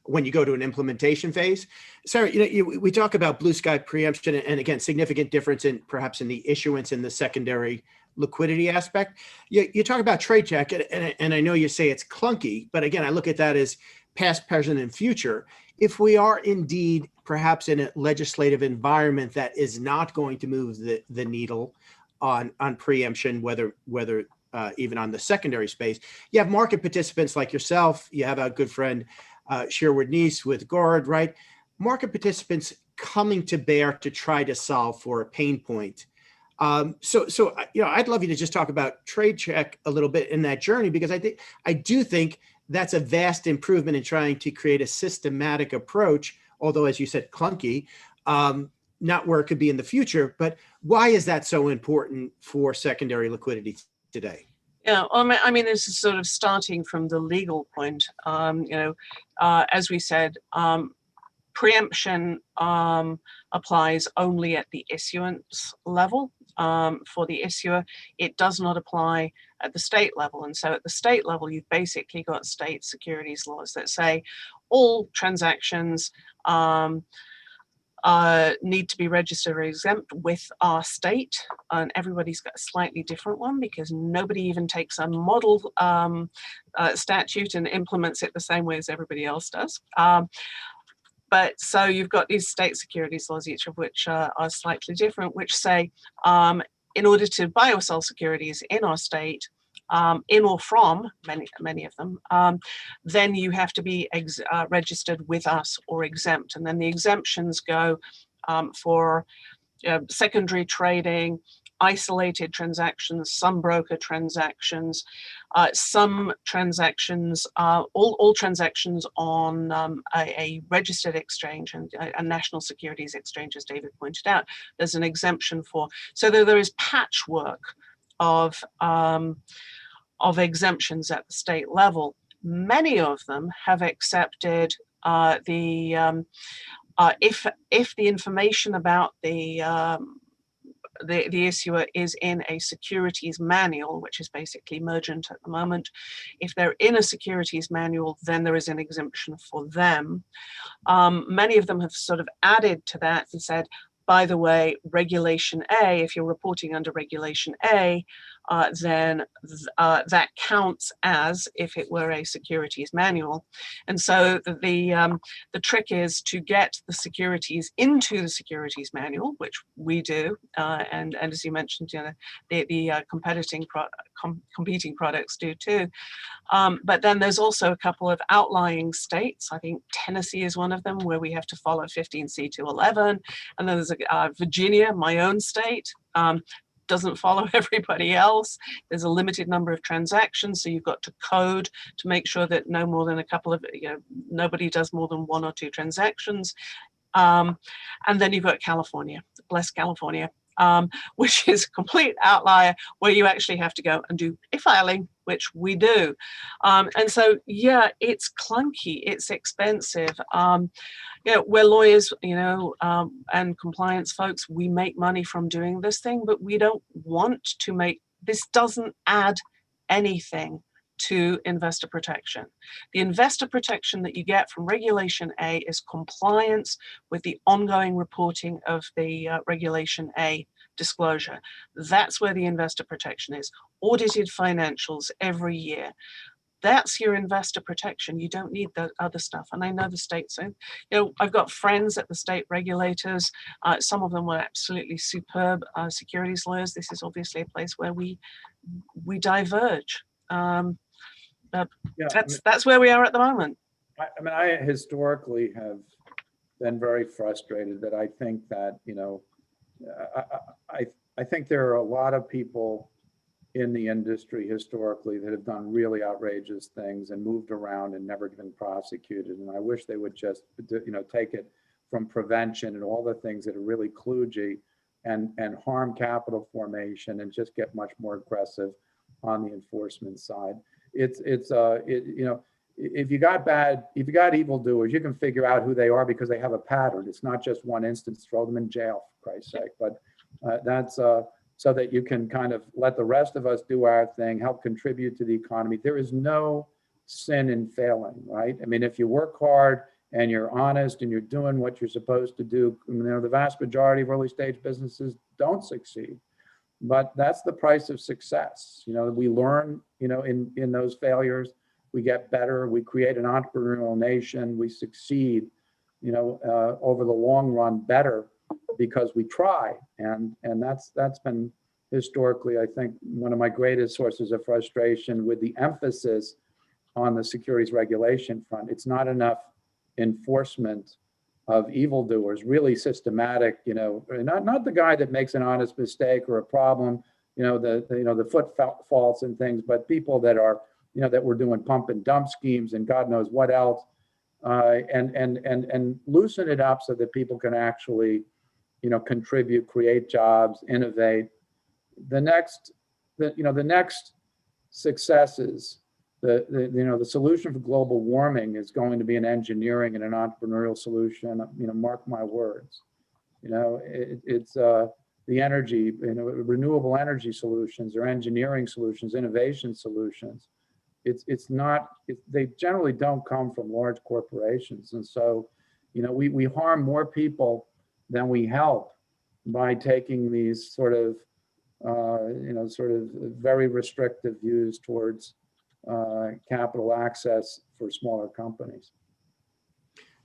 when you go to an implementation phase. Sara, we talk about blue sky preemption, and again, significant difference in perhaps in the issuance and the secondary liquidity aspect. You talk about trade check, and I know you say it's clunky, but again, I look at that as past, present, and future. If we are indeed perhaps in a legislative environment that is not going to move the needle on preemption, whether even on the secondary space, you have market participants like yourself. You have a good friend, Sherwood Nice with Gord, right? Market participants coming to bear to try to solve for a pain point. So I'd love you to just talk about trade check a little bit in that journey, because I do think that's a vast improvement in trying to create a systematic approach, although, as you said, clunky, not where it could be in the future. But why is that so important for secondary liquidity today? Yeah, I mean, this is sort of starting from the legal point. As we said, preemption applies only at the issuance level. For the issuer, it does not apply at the state level. And so at the state level, you've basically got state securities laws that say all transactions need to be registered or exempt with our state, and everybody's got a slightly different one because nobody even takes a model statute and implements it the same way as everybody else does. But so you've got these state securities laws, each of which are slightly different, which say in order to buy or sell securities in our state, in or from many of them, then you have to be registered with us or exempt. And then the exemptions go for secondary trading, isolated transactions, some broker transactions, some transactions, all transactions on a registered exchange and a national securities exchange, as David pointed out, there's an exemption for. So there is patchwork of exemptions at the state level. Many of them have accepted if the information about the issuer is in a securities manual, which is basically Mergent at the moment. If they're in a securities manual, then there is an exemption for them. Many of them have sort of added to that and said, by the way, Regulation A, if you're reporting under Regulation A, then that counts as if it were a securities manual. And so the trick is to get the securities into the securities manual, which we do, and as you mentioned, the competing products do too. But then there's also a couple of outlying states. I think Tennessee is one of them, where we have to follow 15C211, and then there's Virginia, my own state, doesn't follow everybody else. There's a limited number of transactions, so you've got to code to make sure that no more than a couple of, nobody does more than one or two transactions. And then you've got California, bless California, which is a complete outlier where you actually have to go and do a filing, which we do. And so, yeah, it's clunky, it's expensive. We're lawyers, and compliance folks, we make money from doing this thing, but we don't want to make, this doesn't add anything to investor protection. The investor protection that you get from Regulation A is compliance with the ongoing reporting of the Regulation A disclosure. That's where the investor protection is. Audited financials every year. That's your investor protection. You don't need the other stuff. And I know the states, I've got friends at the state regulators. Some of them were absolutely superb securities lawyers. This is obviously a place where we diverge. That's where we are at the moment. I historically have been very frustrated that I think that, I think there are a lot of people in the industry historically that have done really outrageous things and moved around and never been prosecuted. And I wish they would just, take it from prevention and all the things that are really kludgy and harm capital formation and just get much more aggressive on the enforcement side. If you got evildoers, you can figure out who they are because they have a pattern. It's not just one instance, throw them in jail, for Christ's sake. But that's so that you can kind of let the rest of us do our thing, help contribute to the economy. There is no sin in failing, right? I mean, if you work hard and you're honest and you're doing what you're supposed to do, the vast majority of early stage businesses don't succeed. But that's the price of success. We learn, in those failures, we get better, we create an entrepreneurial nation, we succeed, over the long run better because we try. And that's been historically, I think, one of my greatest sources of frustration with the emphasis on the securities regulation front. It's not enough enforcement of evildoers, really systematic, not the guy that makes an honest mistake or a problem, the foot faults and things, but people that are, that were doing pump and dump schemes and God knows what else, and loosen it up so that people can actually, contribute, create jobs, innovate. The next successes. The solution for global warming is going to be an engineering and an entrepreneurial solution. Mark my words. It's the energy, renewable energy solutions or engineering solutions, innovation solutions. They generally don't come from large corporations, and so, we harm more people than we help by taking these sort of very restrictive views towards capital access for smaller companies.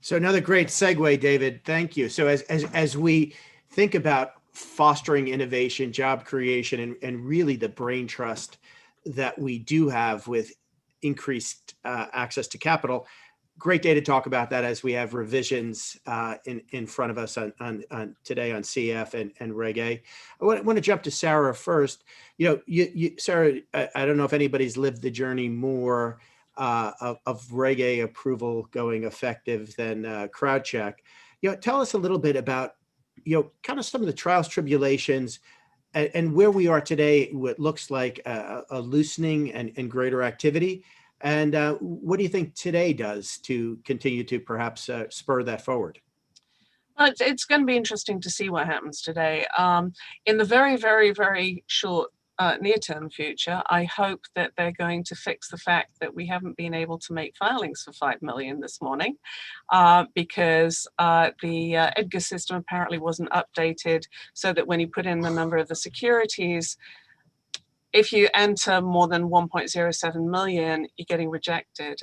So another great segue, David. Thank you. So as we think about fostering innovation, job creation, and really the brain trust that we do have with increased access to capital, great day to talk about that as we have revisions in front of us on today on CF and Reg A. I want to jump to Sara first. Sara, I don't know if anybody's lived the journey more of Reg A approval going effective than CrowdCheck. Tell us a little bit about kind of some of the trials, tribulations, and where we are today. What looks like a loosening and greater activity. And what do you think today does to continue to perhaps spur that forward? It's going to be interesting to see what happens today. In the very, very, very short near-term future, I hope that they're going to fix the fact that we haven't been able to make filings for 5 million this morning because the EDGAR system apparently wasn't updated so that when you put in the number of the securities, if you enter more than 1.07 million, you're getting rejected.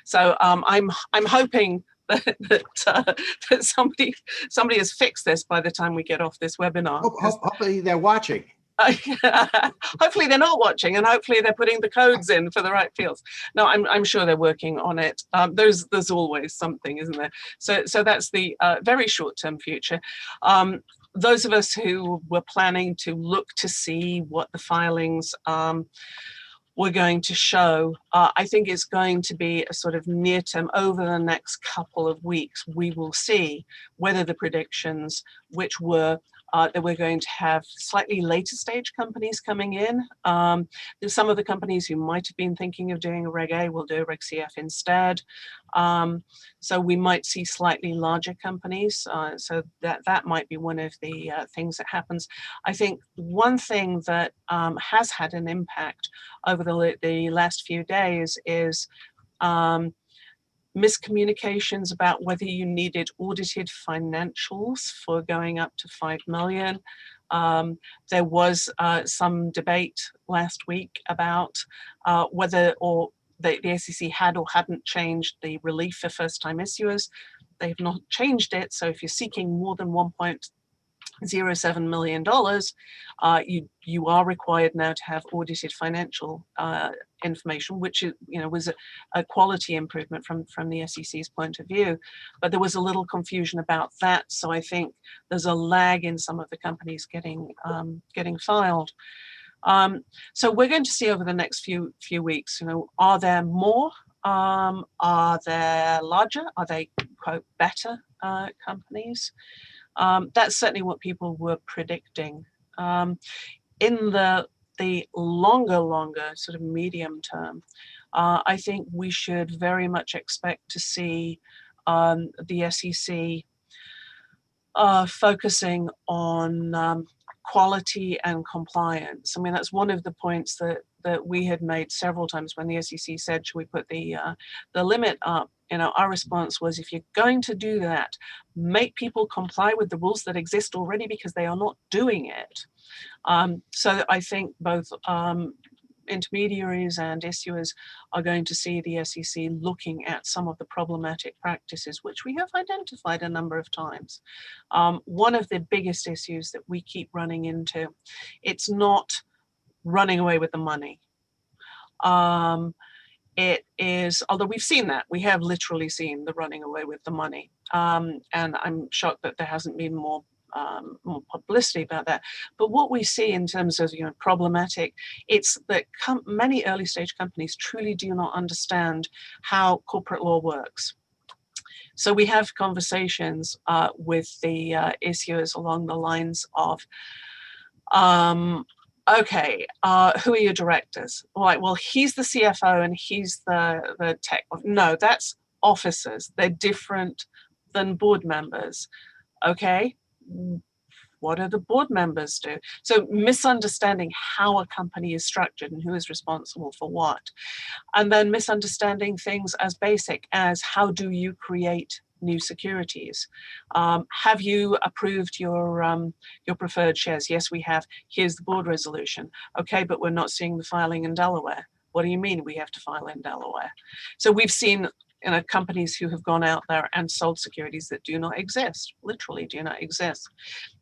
So I'm hoping that somebody has fixed this by the time we get off this webinar. Hopefully they're watching. Hopefully they're not watching, and hopefully they're putting the codes in for the right fields. No, I'm sure they're working on it. There's always something, isn't there? So that's the very short-term future. Those of us who were planning to look to see what the filings we're going to show, I think it's going to be a sort of near term, over the next couple of weeks, we will see whether the predictions, which were that we're going to have slightly later stage companies coming in. There's some of the companies who might have been thinking of doing a Reg A will do a Reg CF instead. So we might see slightly larger companies. So that might be one of the things that happens. I think one thing that has had an impact over the last few days is miscommunications about whether you needed audited financials for going up to 5 million. There was some debate last week about whether or the SEC had or hadn't changed the relief for first-time issuers. They have not changed it, so if you're seeking more than $1.07 million, you are required now to have audited financial information, which was a quality improvement from the SEC's point of view. But there was a little confusion about that, so I think there's a lag in some of the companies getting filed. So we're going to see over the next few weeks, are there more? Are there larger? Are they, quote, better companies? That's certainly what people were predicting. In the longer sort of medium term, I think we should very much expect to see the SEC focusing on quality and compliance. I mean, that's one of the points that we had made several times when the SEC said, should we put the limit up? Our response was, if you're going to do that, make people comply with the rules that exist already, because they are not doing it. So I think both intermediaries and issuers are going to see the SEC looking at some of the problematic practices, which we have identified a number of times. One of the biggest issues that we keep running into, it's not running away with the money. It is, although we've seen that, we have literally seen the running away with the money. And I'm shocked that there hasn't been more publicity about that. But what we see in terms of problematic, it's that many early stage companies truly do not understand how corporate law works. So we have conversations with the issuers along the lines of, okay, who are your directors? Right, well, he's the CFO and he's the tech. No, that's officers. They're different than board members. Okay, what do the board members do? So misunderstanding how a company is structured and who is responsible for what. And then misunderstanding things as basic as, how do you create new securities? Have you approved your preferred shares? Yes, we have. Here's the board resolution. Okay, but we're not seeing the filing in Delaware. What do you mean we have to file in Delaware? So we've seen companies who have gone out there and sold securities that do not exist, literally do not exist.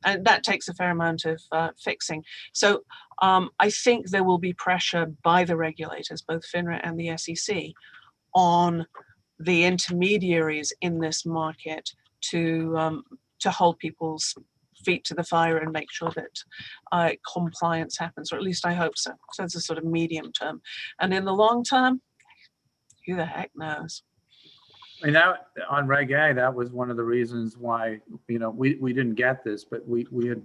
And that takes a fair amount of fixing. So I think there will be pressure by the regulators, both FINRA and the SEC, on the intermediaries in this market to hold people's feet to the fire and make sure that compliance happens, or at least I hope so. So it's a sort of medium term. And in the long term, who the heck knows? I mean, that on Reg A, that was one of the reasons why, we didn't get this, but we had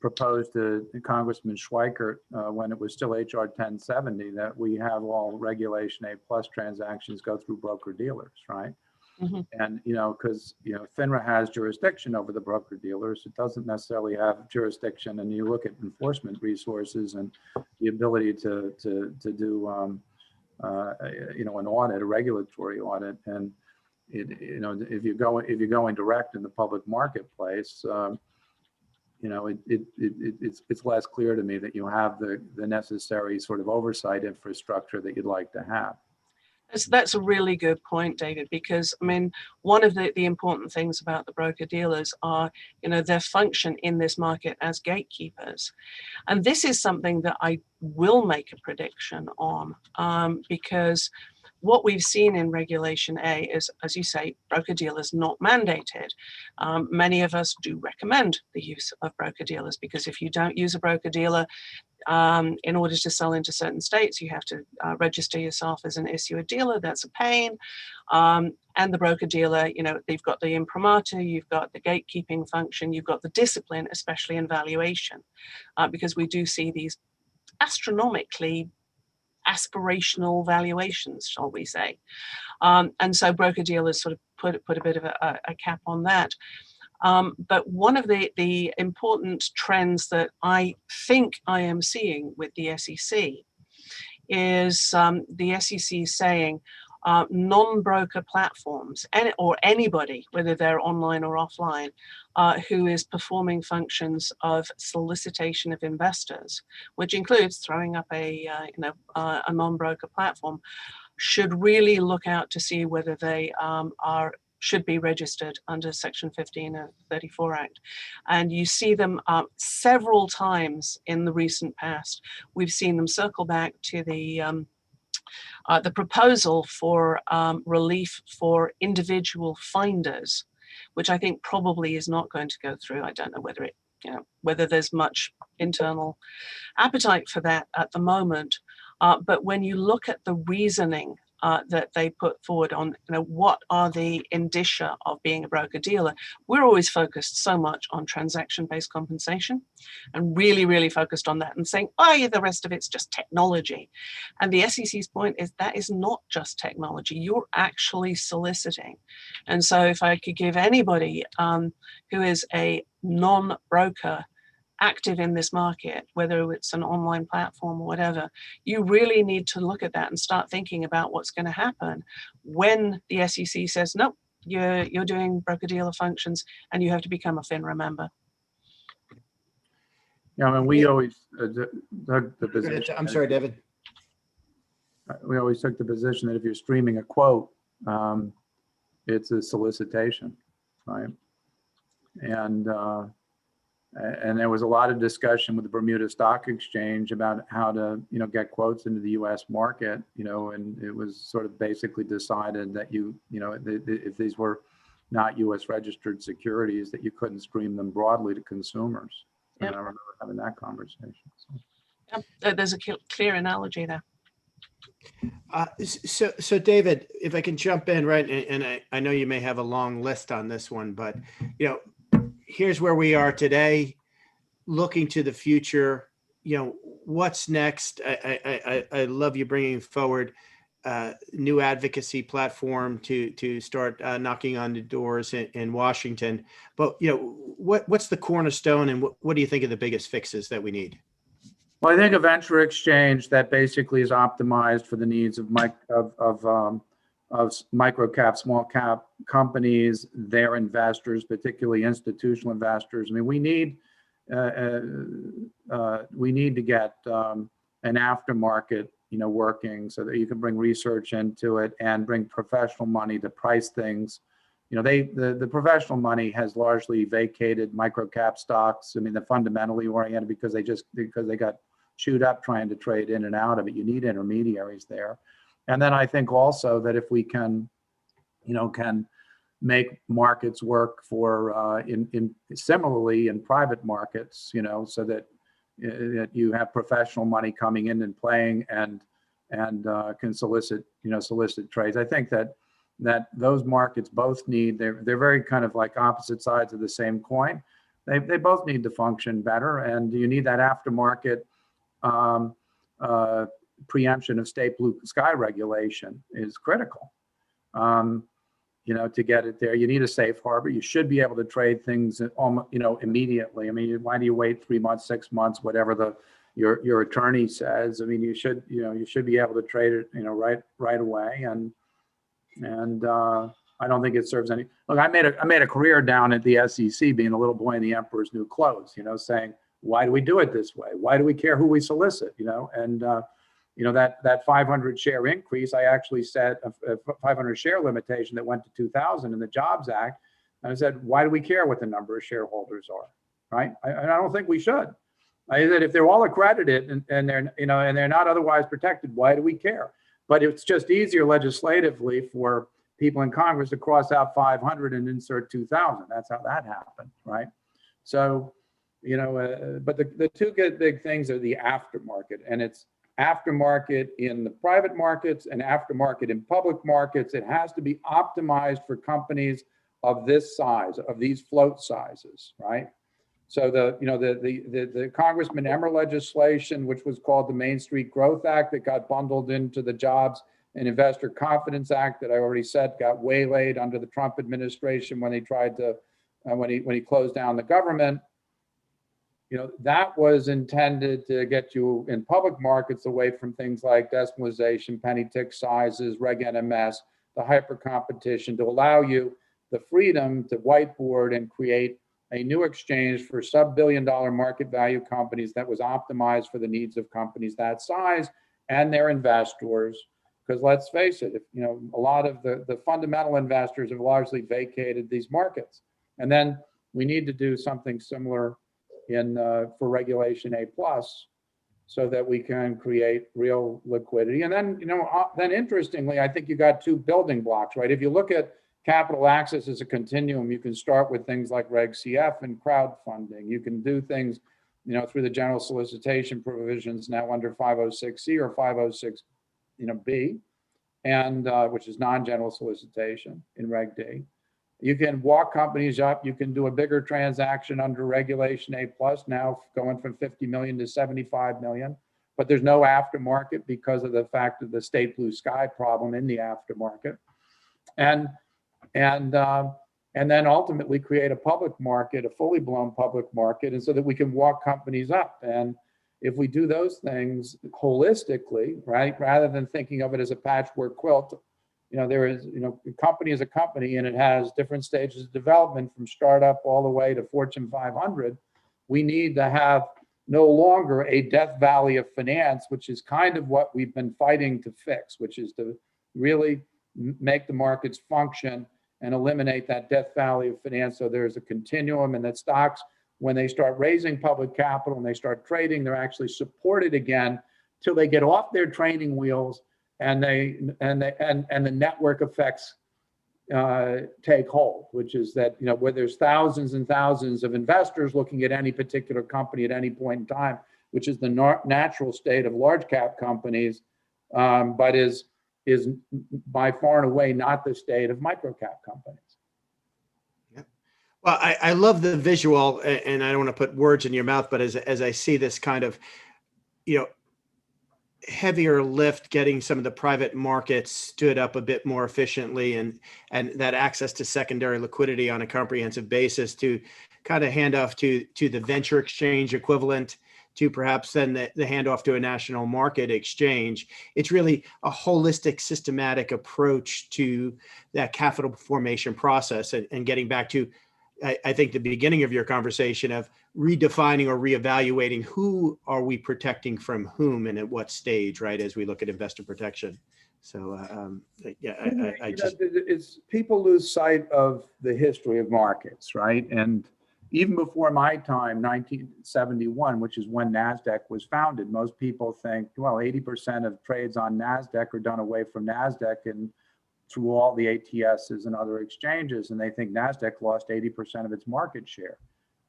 proposed to Congressman Schweikert when it was still HR 1070 that we have all Regulation A plus transactions go through broker dealers, right? Mm-hmm. And, because, FINRA has jurisdiction over the broker dealers. It doesn't necessarily have jurisdiction. And you look at enforcement resources and the ability to do, an audit, a regulatory audit. And, if you're going direct in the public marketplace, it's less clear to me that you have the necessary sort of oversight infrastructure that you'd like to have. That's a really good point, David, because I mean, one of the important things about the broker dealers are, their function in this market as gatekeepers. And this is something that I will make a prediction on, because what we've seen in Regulation A is, as you say, broker-dealers not mandated. Many of us do recommend the use of broker-dealers, because if you don't use a broker-dealer, in order to sell into certain states, you have to register yourself as an issuer dealer. That's a pain. And the broker-dealer, they've got the imprimatur, you've got the gatekeeping function, you've got the discipline, especially in valuation, because we do see these astronomically aspirational valuations, shall we say. And so broker-dealers sort of put a bit of a cap on that. But one of the important trends that I think I am seeing with the SEC is the SEC saying non-broker platforms, or anybody, whether they're online or offline, who is performing functions of solicitation of investors, which includes throwing up a non-broker platform, should really look out to see whether they should be registered under Section 15 of the 34 Act. And you see them several times in the recent past. We've seen them circle back to the proposal for relief for individual finders, which I think probably is not going to go through. I don't know whether whether there's much internal appetite for that at the moment. But when you look at the reasoning that they put forward on what are the indicia of being a broker-dealer, we're always focused so much on transaction-based compensation, and really focused on that and saying, oh yeah, the rest of it's just technology. And the SEC's point is that is not just technology, you're actually soliciting. And so if I could give anybody who is a non-broker active in this market, whether it's an online platform or whatever, you really need to look at that and start thinking about what's going to happen when the SEC says, nope, you're doing broker-dealer functions and you have to become a FINRA member. Yeah, I mean, we always took the position. I'm sorry, David. We always took the position that if you're streaming a quote, it's a solicitation, right? And there was a lot of discussion with the Bermuda Stock Exchange about how to, get quotes into the U.S. market, and it was sort of basically decided that if these were not U.S. registered securities, that you couldn't stream them broadly to consumers. Yep. And I remember having that conversation. So. Yep. There's a clear analogy there. So David, if I can jump in, right, and I know you may have a long list on this one, but here's where we are today, looking to the future. What's next? I love you bringing forward new advocacy platform to start knocking on the doors in Washington. But what's the cornerstone, and what do you think are the biggest fixes that we need? Well, I think a venture exchange that basically is optimized for the needs of micro cap, small cap companies, their investors, particularly institutional investors. I mean, we need to get an aftermarket, working so that you can bring research into it and bring professional money to price things. The professional money has largely vacated micro cap stocks. I mean, they're fundamentally oriented because they got chewed up trying to trade in and out of it. You need intermediaries there. And then I think also that if we can make markets work for similarly in private markets, so that you have professional money coming in and playing and can solicit trades. I think that those markets both they're very kind of like opposite sides of the same coin. They both need to function better, and you need that aftermarket preemption of state blue sky regulation is critical. To get it there, you need a safe harbor. You should be able to trade things immediately. I mean, why do you wait 3 months, 6 months, whatever your attorney says? I mean, you should be able to trade it, right away. And I don't think it serves any. Look, I made a career down at the SEC being a little boy in the emperor's new clothes, saying, why do we do it this way? Why do we care who we solicit? And that 500 share increase, I actually set a 500 share limitation that went to 2,000 in the Jobs Act. And I said, why do we care what the number of shareholders are, right? I don't think we should. I said, if they're all accredited and they're not otherwise protected, why do we care? But it's just easier legislatively for people in Congress to cross out 500 and insert 2,000. That's how that happened, right? So, but the two big things are the aftermarket, and it's aftermarket in the private markets and aftermarket in public markets. It has to be optimized for companies of this size, of these float sizes, right? So the Congressman Emmer legislation, which was called the Main Street Growth Act, that got bundled into the Jobs and Investor Confidence Act that I already said got waylaid under the Trump administration when they tried to, when he closed down the government. That was intended to get you in public markets away from things like decimalization, penny tick sizes, Reg NMS, the hyper competition, to allow you the freedom to whiteboard and create a new exchange for sub-billion-dollar market value companies that was optimized for the needs of companies that size and their investors. Because let's face it, a lot of the fundamental investors have largely vacated these markets. And then we need to do something similar for Regulation A+, so that we can create real liquidity. And then, then interestingly, I think you got two building blocks, right? If you look at capital access as a continuum, you can start with things like Reg CF and crowdfunding. You can do things, through the general solicitation provisions now under 506C or 506, and which is non-general solicitation in Reg D. You can walk companies up. You can do a bigger transaction under Regulation A+, now going from 50 million to 75 million. But there's no aftermarket because of the fact of the state blue sky problem in the aftermarket. And then ultimately create a public market, a fully blown public market, and so that we can walk companies up. And if we do those things holistically, right, rather than thinking of it as a patchwork quilt, there is, a company is a company, and it has different stages of development from startup all the way to Fortune 500. We need to have no longer a death valley of finance, which is kind of what we've been fighting to fix, which is to really make the markets function and eliminate that death valley of finance. So there's a continuum, and that stocks, when they start raising public capital and they start trading, they're actually supported again till they get off their training wheels and the network effects take hold, which is that, where there's thousands and thousands of investors looking at any particular company at any point in time, which is the natural state of large cap companies, but is by far and away not the state of micro cap companies. Yeah. Well, I love the visual, and I don't want to put words in your mouth, but as I see this kind of, heavier lift, getting some of the private markets stood up a bit more efficiently, and that access to secondary liquidity on a comprehensive basis to kind of hand off to the venture exchange equivalent, to perhaps then the handoff to a national market exchange. It's really a holistic, systematic approach to that capital formation process, and getting back to, I think, the beginning of your conversation of redefining or reevaluating who are we protecting from whom and at what stage, right, as we look at investor protection. So it's people lose sight of the history of markets, right? And even before my time, 1971, which is when NASDAQ was founded, most people think, well, 80% of trades on NASDAQ are done away from NASDAQ and through all the ATSs and other exchanges, and they think NASDAQ lost 80% of its market share.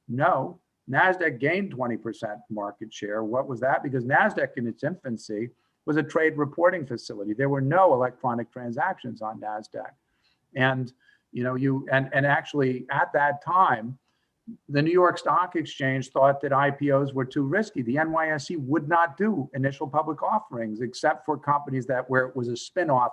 No, NASDAQ gained 20% market share. What was that? Because NASDAQ in its infancy was a trade reporting facility. There were no electronic transactions on NASDAQ. And, and actually at that time, the New York Stock Exchange thought that IPOs were too risky. The NYSE would not do initial public offerings except for companies where it was a spinoff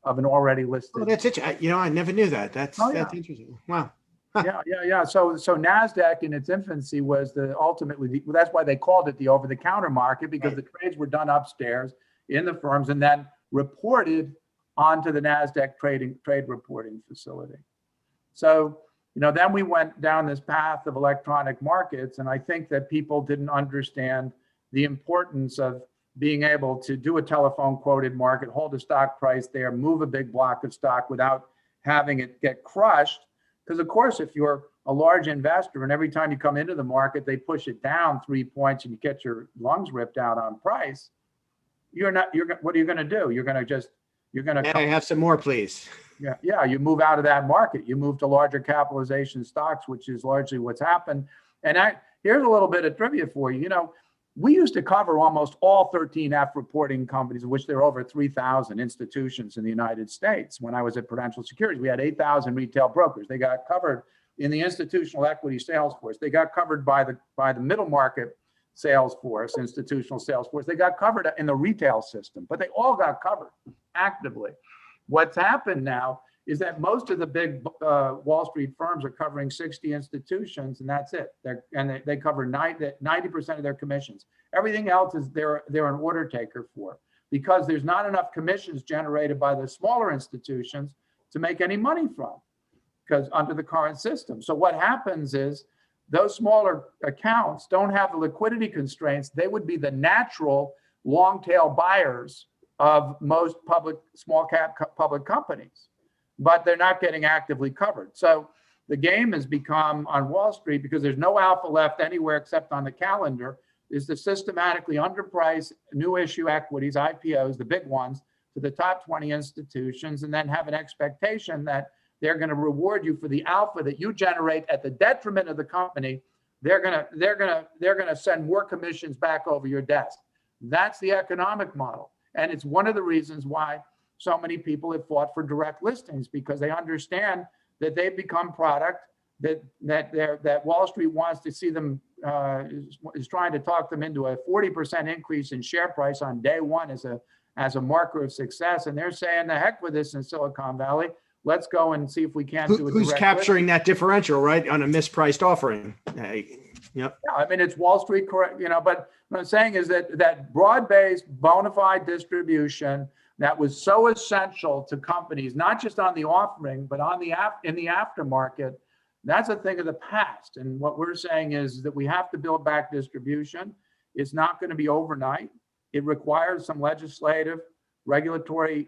of an already listed. Oh, that's it. I never knew that. That's interesting. Wow. Yeah. So NASDAQ in its infancy was that's why they called it the over-the-counter market, because the trades were done upstairs in the firms and then reported onto the NASDAQ trade reporting facility. So, then we went down this path of electronic markets, and I think that people didn't understand the importance of being able to do a telephone quoted market, hold a stock price there, move a big block of stock without having it get crushed. Because of course, if you're a large investor and every time you come into the market, they push it down 3 points and you get your lungs ripped out on price, what are you going to do? You're going to May I have some more, please? Yeah, you move out of that market. You move to larger capitalization stocks, which is largely what's happened. And here's a little bit of trivia for you. You know, we used to cover almost all 13F reporting companies, of which there are over 3,000 institutions in the United States. When I was at Prudential Securities, we had 8,000 retail brokers. They got covered in the institutional equity sales force. They got covered by the middle market sales force, institutional sales force. They got covered in the retail system, but they all got covered actively. What's happened now is that most of the big Wall Street firms are covering 60 institutions, and that's it. They cover 90% of their commissions. Everything else is they're an order taker for, because there's not enough commissions generated by the smaller institutions to make any money from, because under the current system. So what happens is those smaller accounts don't have the liquidity constraints. They would be the natural long tail buyers of most small cap public companies, but they're not getting actively covered. So the game has become on Wall Street, because there's no alpha left anywhere except on the calendar, is to systematically underprice new issue equities, IPOs, the big ones, to the top 20 institutions, and then have an expectation that they're going to reward you for the alpha that you generate at the detriment of the company. They're going to send more commissions back over your desk. That's the economic model. And it's one of the reasons why so many people have fought for direct listings, because they understand that they've become product that Wall Street wants to see them, is trying to talk them into a 40% increase in share price on day one as a marker of success. And they're saying, the heck with this in Silicon Valley. Let's go and see if we can't do it. Who's capturing that differential, right, on a mispriced offering? Yep. Yeah, I mean, it's Wall Street, correct? You know, but what I'm saying is that broad-based, bona fide distribution that was so essential to companies, not just on the offering, but on in the aftermarket, that's a thing of the past. And what we're saying is that we have to build back distribution. It's not going to be overnight. It requires some legislative, regulatory,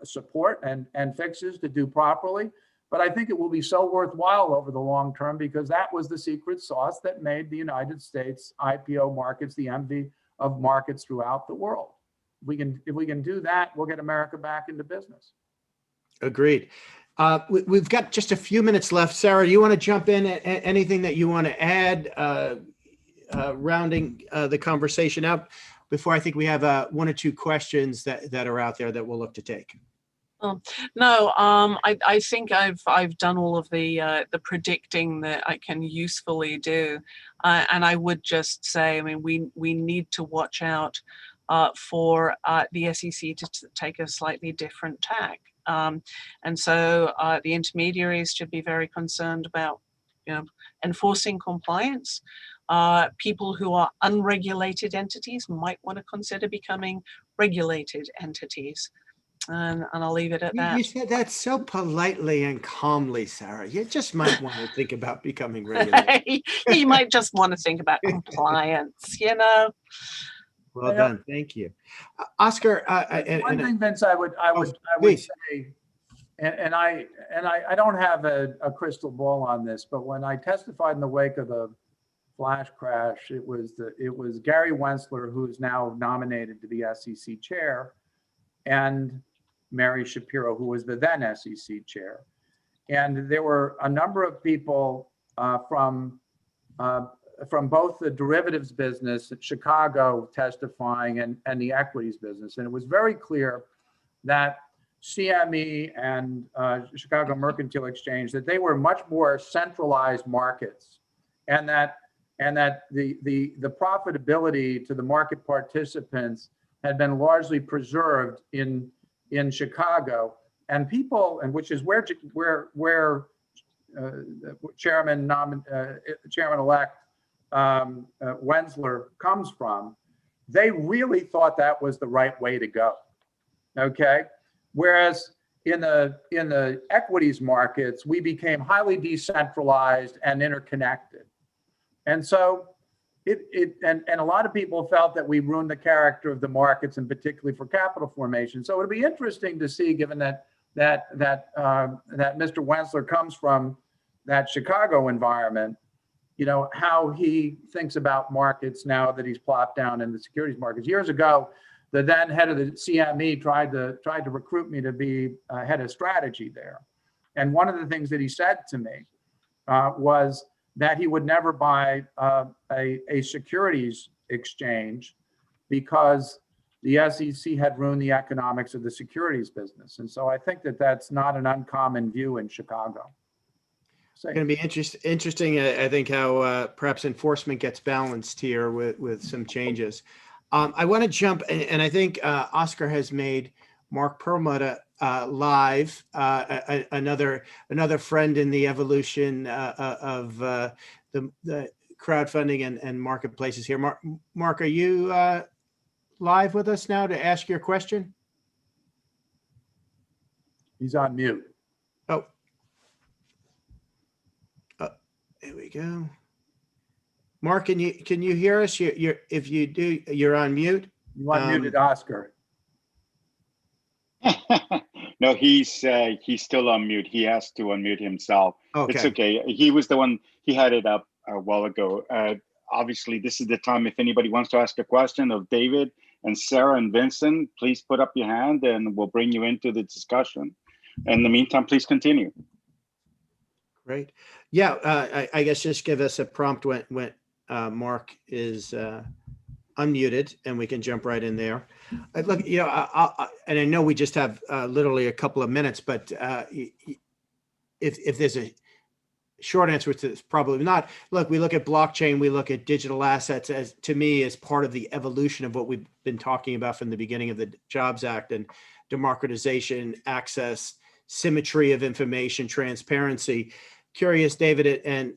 support and fixes to do properly. But I think it will be so worthwhile over the long term, because that was the secret sauce that made the United States IPO markets the envy of markets throughout the world. If we can do that, we'll get America back into business. Agreed. We've got just a few minutes left. Sara, you want to jump in? Anything that you want to add, rounding the conversation out, before I think we have one or two questions that are out there that we'll look to take? No, I think I've done all of the predicting that I can usefully do, and I would just say, I mean, we need to watch out for the SEC to take a slightly different tack, and so the intermediaries should be very concerned about, enforcing compliance. People who are unregulated entities might want to consider becoming regulated entities. And I'll leave it at that. You said that so politely and calmly, Sara. You just might want to think about becoming regulated. You might just want to think about compliance, Well done, thank you, Oscar. One thing, Vince, I would say, and I don't have a crystal ball on this, but when I testified in the wake of the flash crash, it was Gary Wensler, who's now nominated to be SEC chair, and Mary Shapiro, who was the then SEC chair. And there were a number of people from both the derivatives business at Chicago testifying and the equities business. And it was very clear that CME and Chicago Mercantile Exchange, that they were much more centralized markets, and that the profitability to the market participants had been largely preserved in Chicago, and which is where Chairman-elect Wensler comes from. They really thought that was the right way to go. Okay, whereas in the equities markets, we became highly decentralized and interconnected, and so. And a lot of people felt that we ruined the character of the markets, and particularly for capital formation. So it'll be interesting to see, given that Mr. Wensler comes from that Chicago environment, how he thinks about markets now that he's plopped down in the securities markets. Years ago, the then head of the CME tried to recruit me to be head of strategy there. And one of the things that he said to me was that he would never buy a securities exchange because the SEC had ruined the economics of the securities business. And so I think that that's not an uncommon view in Chicago. It's going to be interesting, I think, how perhaps enforcement gets balanced here with some changes. I want to jump, and I think Oscar has made Mark Perlmutter live, another friend in the evolution of the crowdfunding and marketplaces here. Mark, are you live with us now to ask your question? He's on mute. Oh, there we go. Mark, can you hear us? If you do, you're on mute. You unmuted Oscar. No, he's still on mute. He has to unmute himself. Okay. It's okay. He was the one, he had it up a while ago. Obviously, this is the time if anybody wants to ask a question of David and Sara and Vincent, please put up your hand and we'll bring you into the discussion. In the meantime, please continue. Great. Yeah, I guess just give us a prompt when Mark is unmuted and we can jump right in there. Look, and I know we just have literally a couple of minutes, but if there's a short answer to this, probably not. Look, we look at blockchain, we look at digital assets as, to me, as part of the evolution of what we've been talking about from the beginning of the Jobs Act, and democratization, access, symmetry of information, transparency. Curious, David and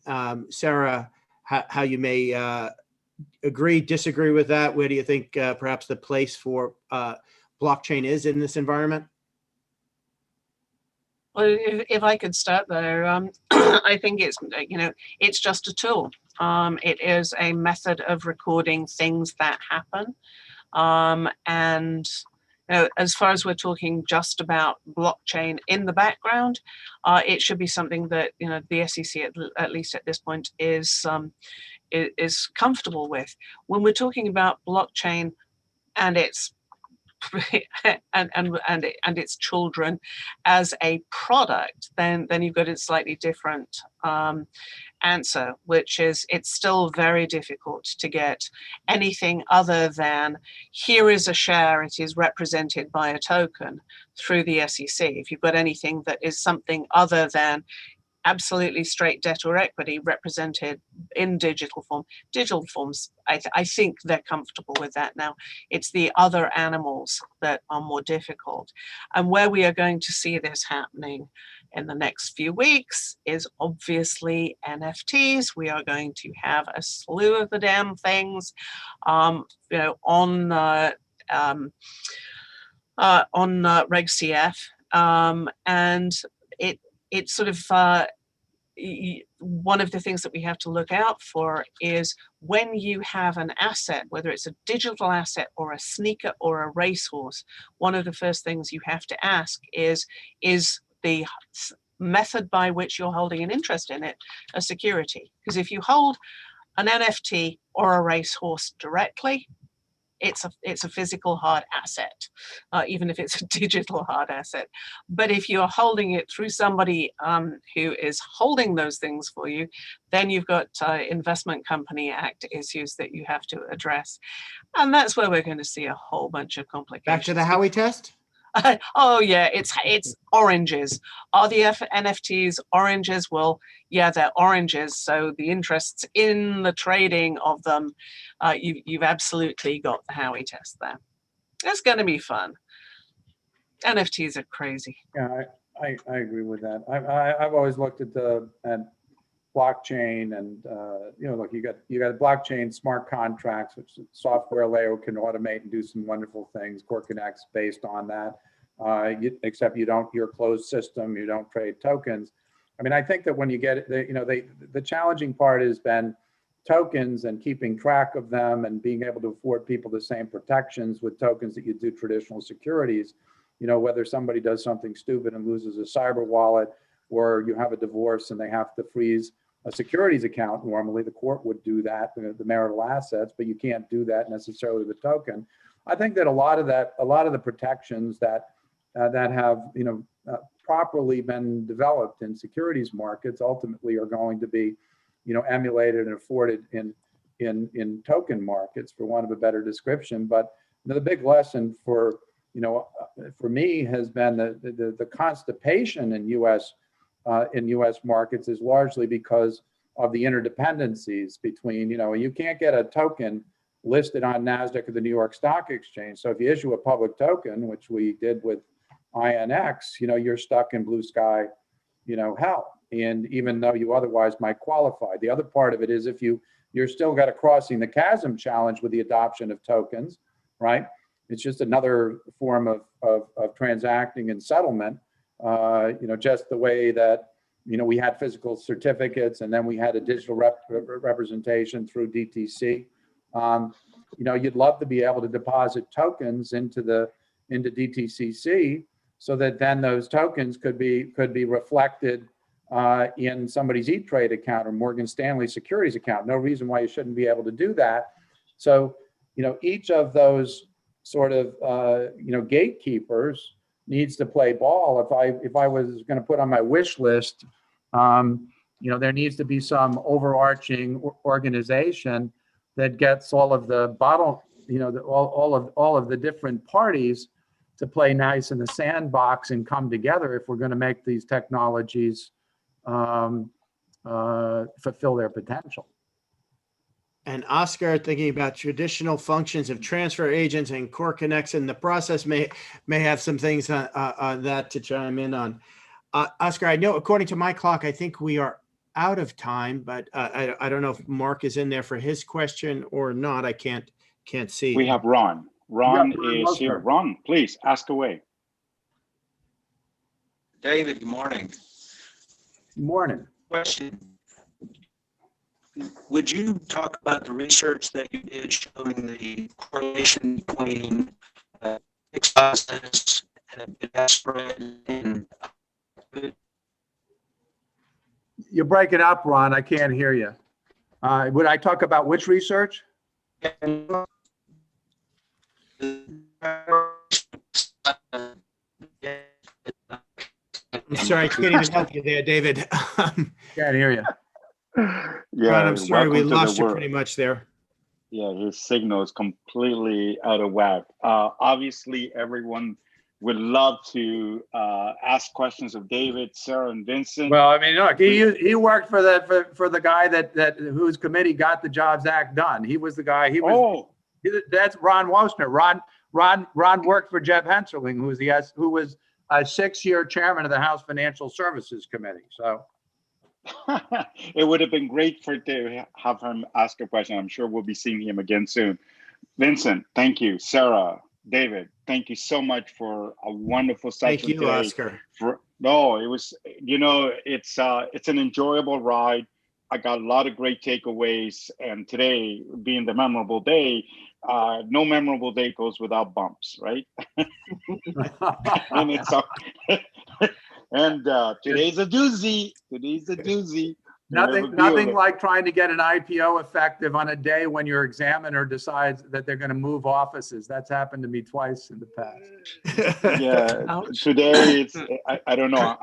Sara, how you may agree, disagree with that. Where do you think perhaps the place for blockchain is in this environment? Well, if I could start there, I think it's just a tool. It is a method of recording things that happen. And as far as we're talking just about blockchain in the background, it should be something that the SEC, at least at this point, is comfortable with. When we're talking about blockchain and its and its children as a product, then you've got a slightly different answer, which is it's still very difficult to get anything other than here is a share, it is represented by a token through the SEC. If you've got anything that is something other than absolutely straight debt or equity represented in digital forms, I think they're comfortable with that now. It's the other animals that are more difficult. And where we are going to see this happening in the next few weeks is obviously NFTs. We are going to have a slew of the damn things on Reg CF, and it's sort of one of the things that we have to look out for is when you have an asset, whether it's a digital asset or a sneaker or a racehorse, one of the first things you have to ask is the method by which you're holding an interest in it a security? Because if you hold an NFT or a racehorse directly, it's a physical hard asset, even if it's a digital hard asset. But if you're holding it through somebody who is holding those things for you, then you've got Investment Company Act issues that you have to address. And that's where we're going to see a whole bunch of complications. Back to the Howey test? Oh yeah, it's oranges. Are the NFTs oranges? Well, yeah, they're oranges. So the interests in the trading of them, you've absolutely got the Howey test there. It's going to be fun. NFTs are crazy. Yeah, I agree with that. I've always looked at blockchain and look, you got blockchain smart contracts, which the software layer can automate and do some wonderful things. Core Connect's based on that, except you're a closed system, you don't trade tokens. I mean, I think that when you get the challenging part has been tokens and keeping track of them and being able to afford people the same protections with tokens that you do traditional securities. Whether somebody does something stupid and loses a cyber wallet, or you have a divorce and they have to freeze a securities account. Normally the court would do that, the marital assets, but you can't do that necessarily with token. I think that a lot of the protections that have properly been developed in securities markets ultimately are going to be emulated and afforded in token markets, for want of a better description. But the big lesson for me has been the constipation in U.S. Markets is largely because of the interdependencies between, you can't get a token listed on NASDAQ or the New York Stock Exchange. So if you issue a public token, which we did with INX, you're stuck in blue sky, hell. And even though you otherwise might qualify, the other part of it is if you're still got a crossing the chasm challenge with the adoption of tokens, right? It's just another form of transacting and settlement, just the way that, we had physical certificates and then we had a digital representation through DTC. You'd love to be able to deposit tokens into DTCC so that then those tokens could be reflected in somebody's E-Trade account or Morgan Stanley securities account. No reason why you shouldn't be able to do that. So, each of those sort of, gatekeepers needs to play ball. If I was going to put on my wish list, there needs to be some overarching organization that gets all of the all of the different parties to play nice in the sandbox and come together if we're going to make these technologies fulfill their potential. And Oscar, thinking about traditional functions of transfer agents and core connects in the process, may have some things on that to chime in on. Oscar, I know according to my clock, I think we are out of time, but I don't know if Mark is in there for his question or not. I can't see. We have Ron. Ron is here. Ron, please ask away. David, good morning. Good morning. Question. Would you talk about the research that you did showing the correlation between fixed assets and bid-ask spread and You're breaking up, Ron. I can't hear you. Would I talk about which research? I'm sorry, I can't even help you there, David. Can't hear you. Yeah, Ron, I'm sorry, we lost you pretty much there. Yeah, his signal is completely out of whack. Obviously, everyone would love to ask questions of David, Sara, and Vincent. Well, I mean, look, he worked for the guy that whose committee got the Jobs Act done. He was the guy. That's Ron Wosner. Ron worked for Jeff Henserling, who was a 6-year chairman of the House Financial Services Committee. So it would have been great to have him ask a question. I'm sure we'll be seeing him again soon. Vincent, thank you. Sara, David, thank you so much for a wonderful session. Thank you, today. Oscar. It was, it's an enjoyable ride. I got a lot of great takeaways, and today being the memorable day, no memorable day goes without bumps, right? And it's and today's a doozy. Today's a doozy. Nothing like trying to get an IPO effective on a day when your examiner decides that they're going to move offices. That's happened to me twice in the past. Yeah, Ouch. Today it's I don't know.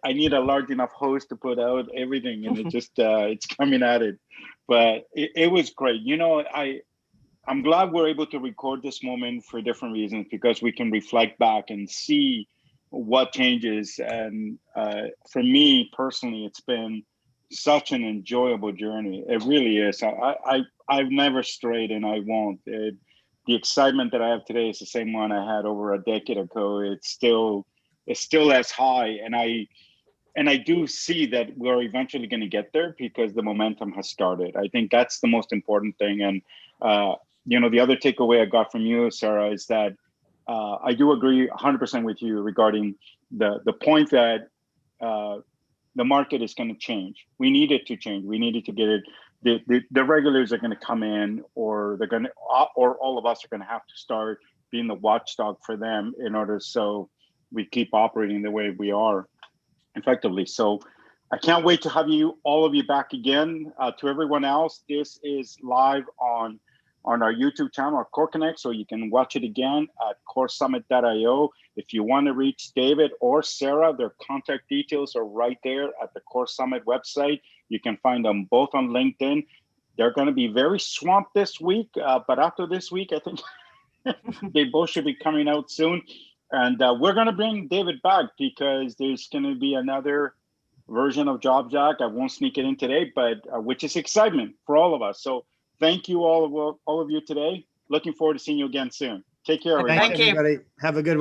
I need a large enough hose to put out everything, and it just it's coming at it. But it was great. I'm glad we're able to record this moment for different reasons, because we can reflect back and see what changes. And for me personally, it's been such an enjoyable journey. It really is. I've never strayed, and I won't. The excitement that I have today is the same one I had over a decade ago. It's still as high, and I do see that we're eventually going to get there because the momentum has started. I think that's the most important thing. And the other takeaway I got from you, Sara, is that I do agree 100% with you regarding the point that the market is going to change. We need it to change. We needed to get it. The regulators are going to come in, or all of us are going to have to start being the watchdog for them in order so we keep operating the way we are effectively. So I can't wait to have all of you back again. To everyone else, this is live on on our YouTube channel, Core Connect, so you can watch it again at coresummit.io. If you want to reach David or Sara, their contact details are right there at the Core Summit website. You can find them both on LinkedIn. They're going to be very swamped this week, but after this week, I think they both should be coming out soon. And we're going to bring David back because there's going to be another version of Job Jack. I won't sneak it in today, but which is excitement for all of us. So thank you all of you today. Looking forward to seeing you again soon. Take care, everybody. Thank you. Everybody. Have a good one.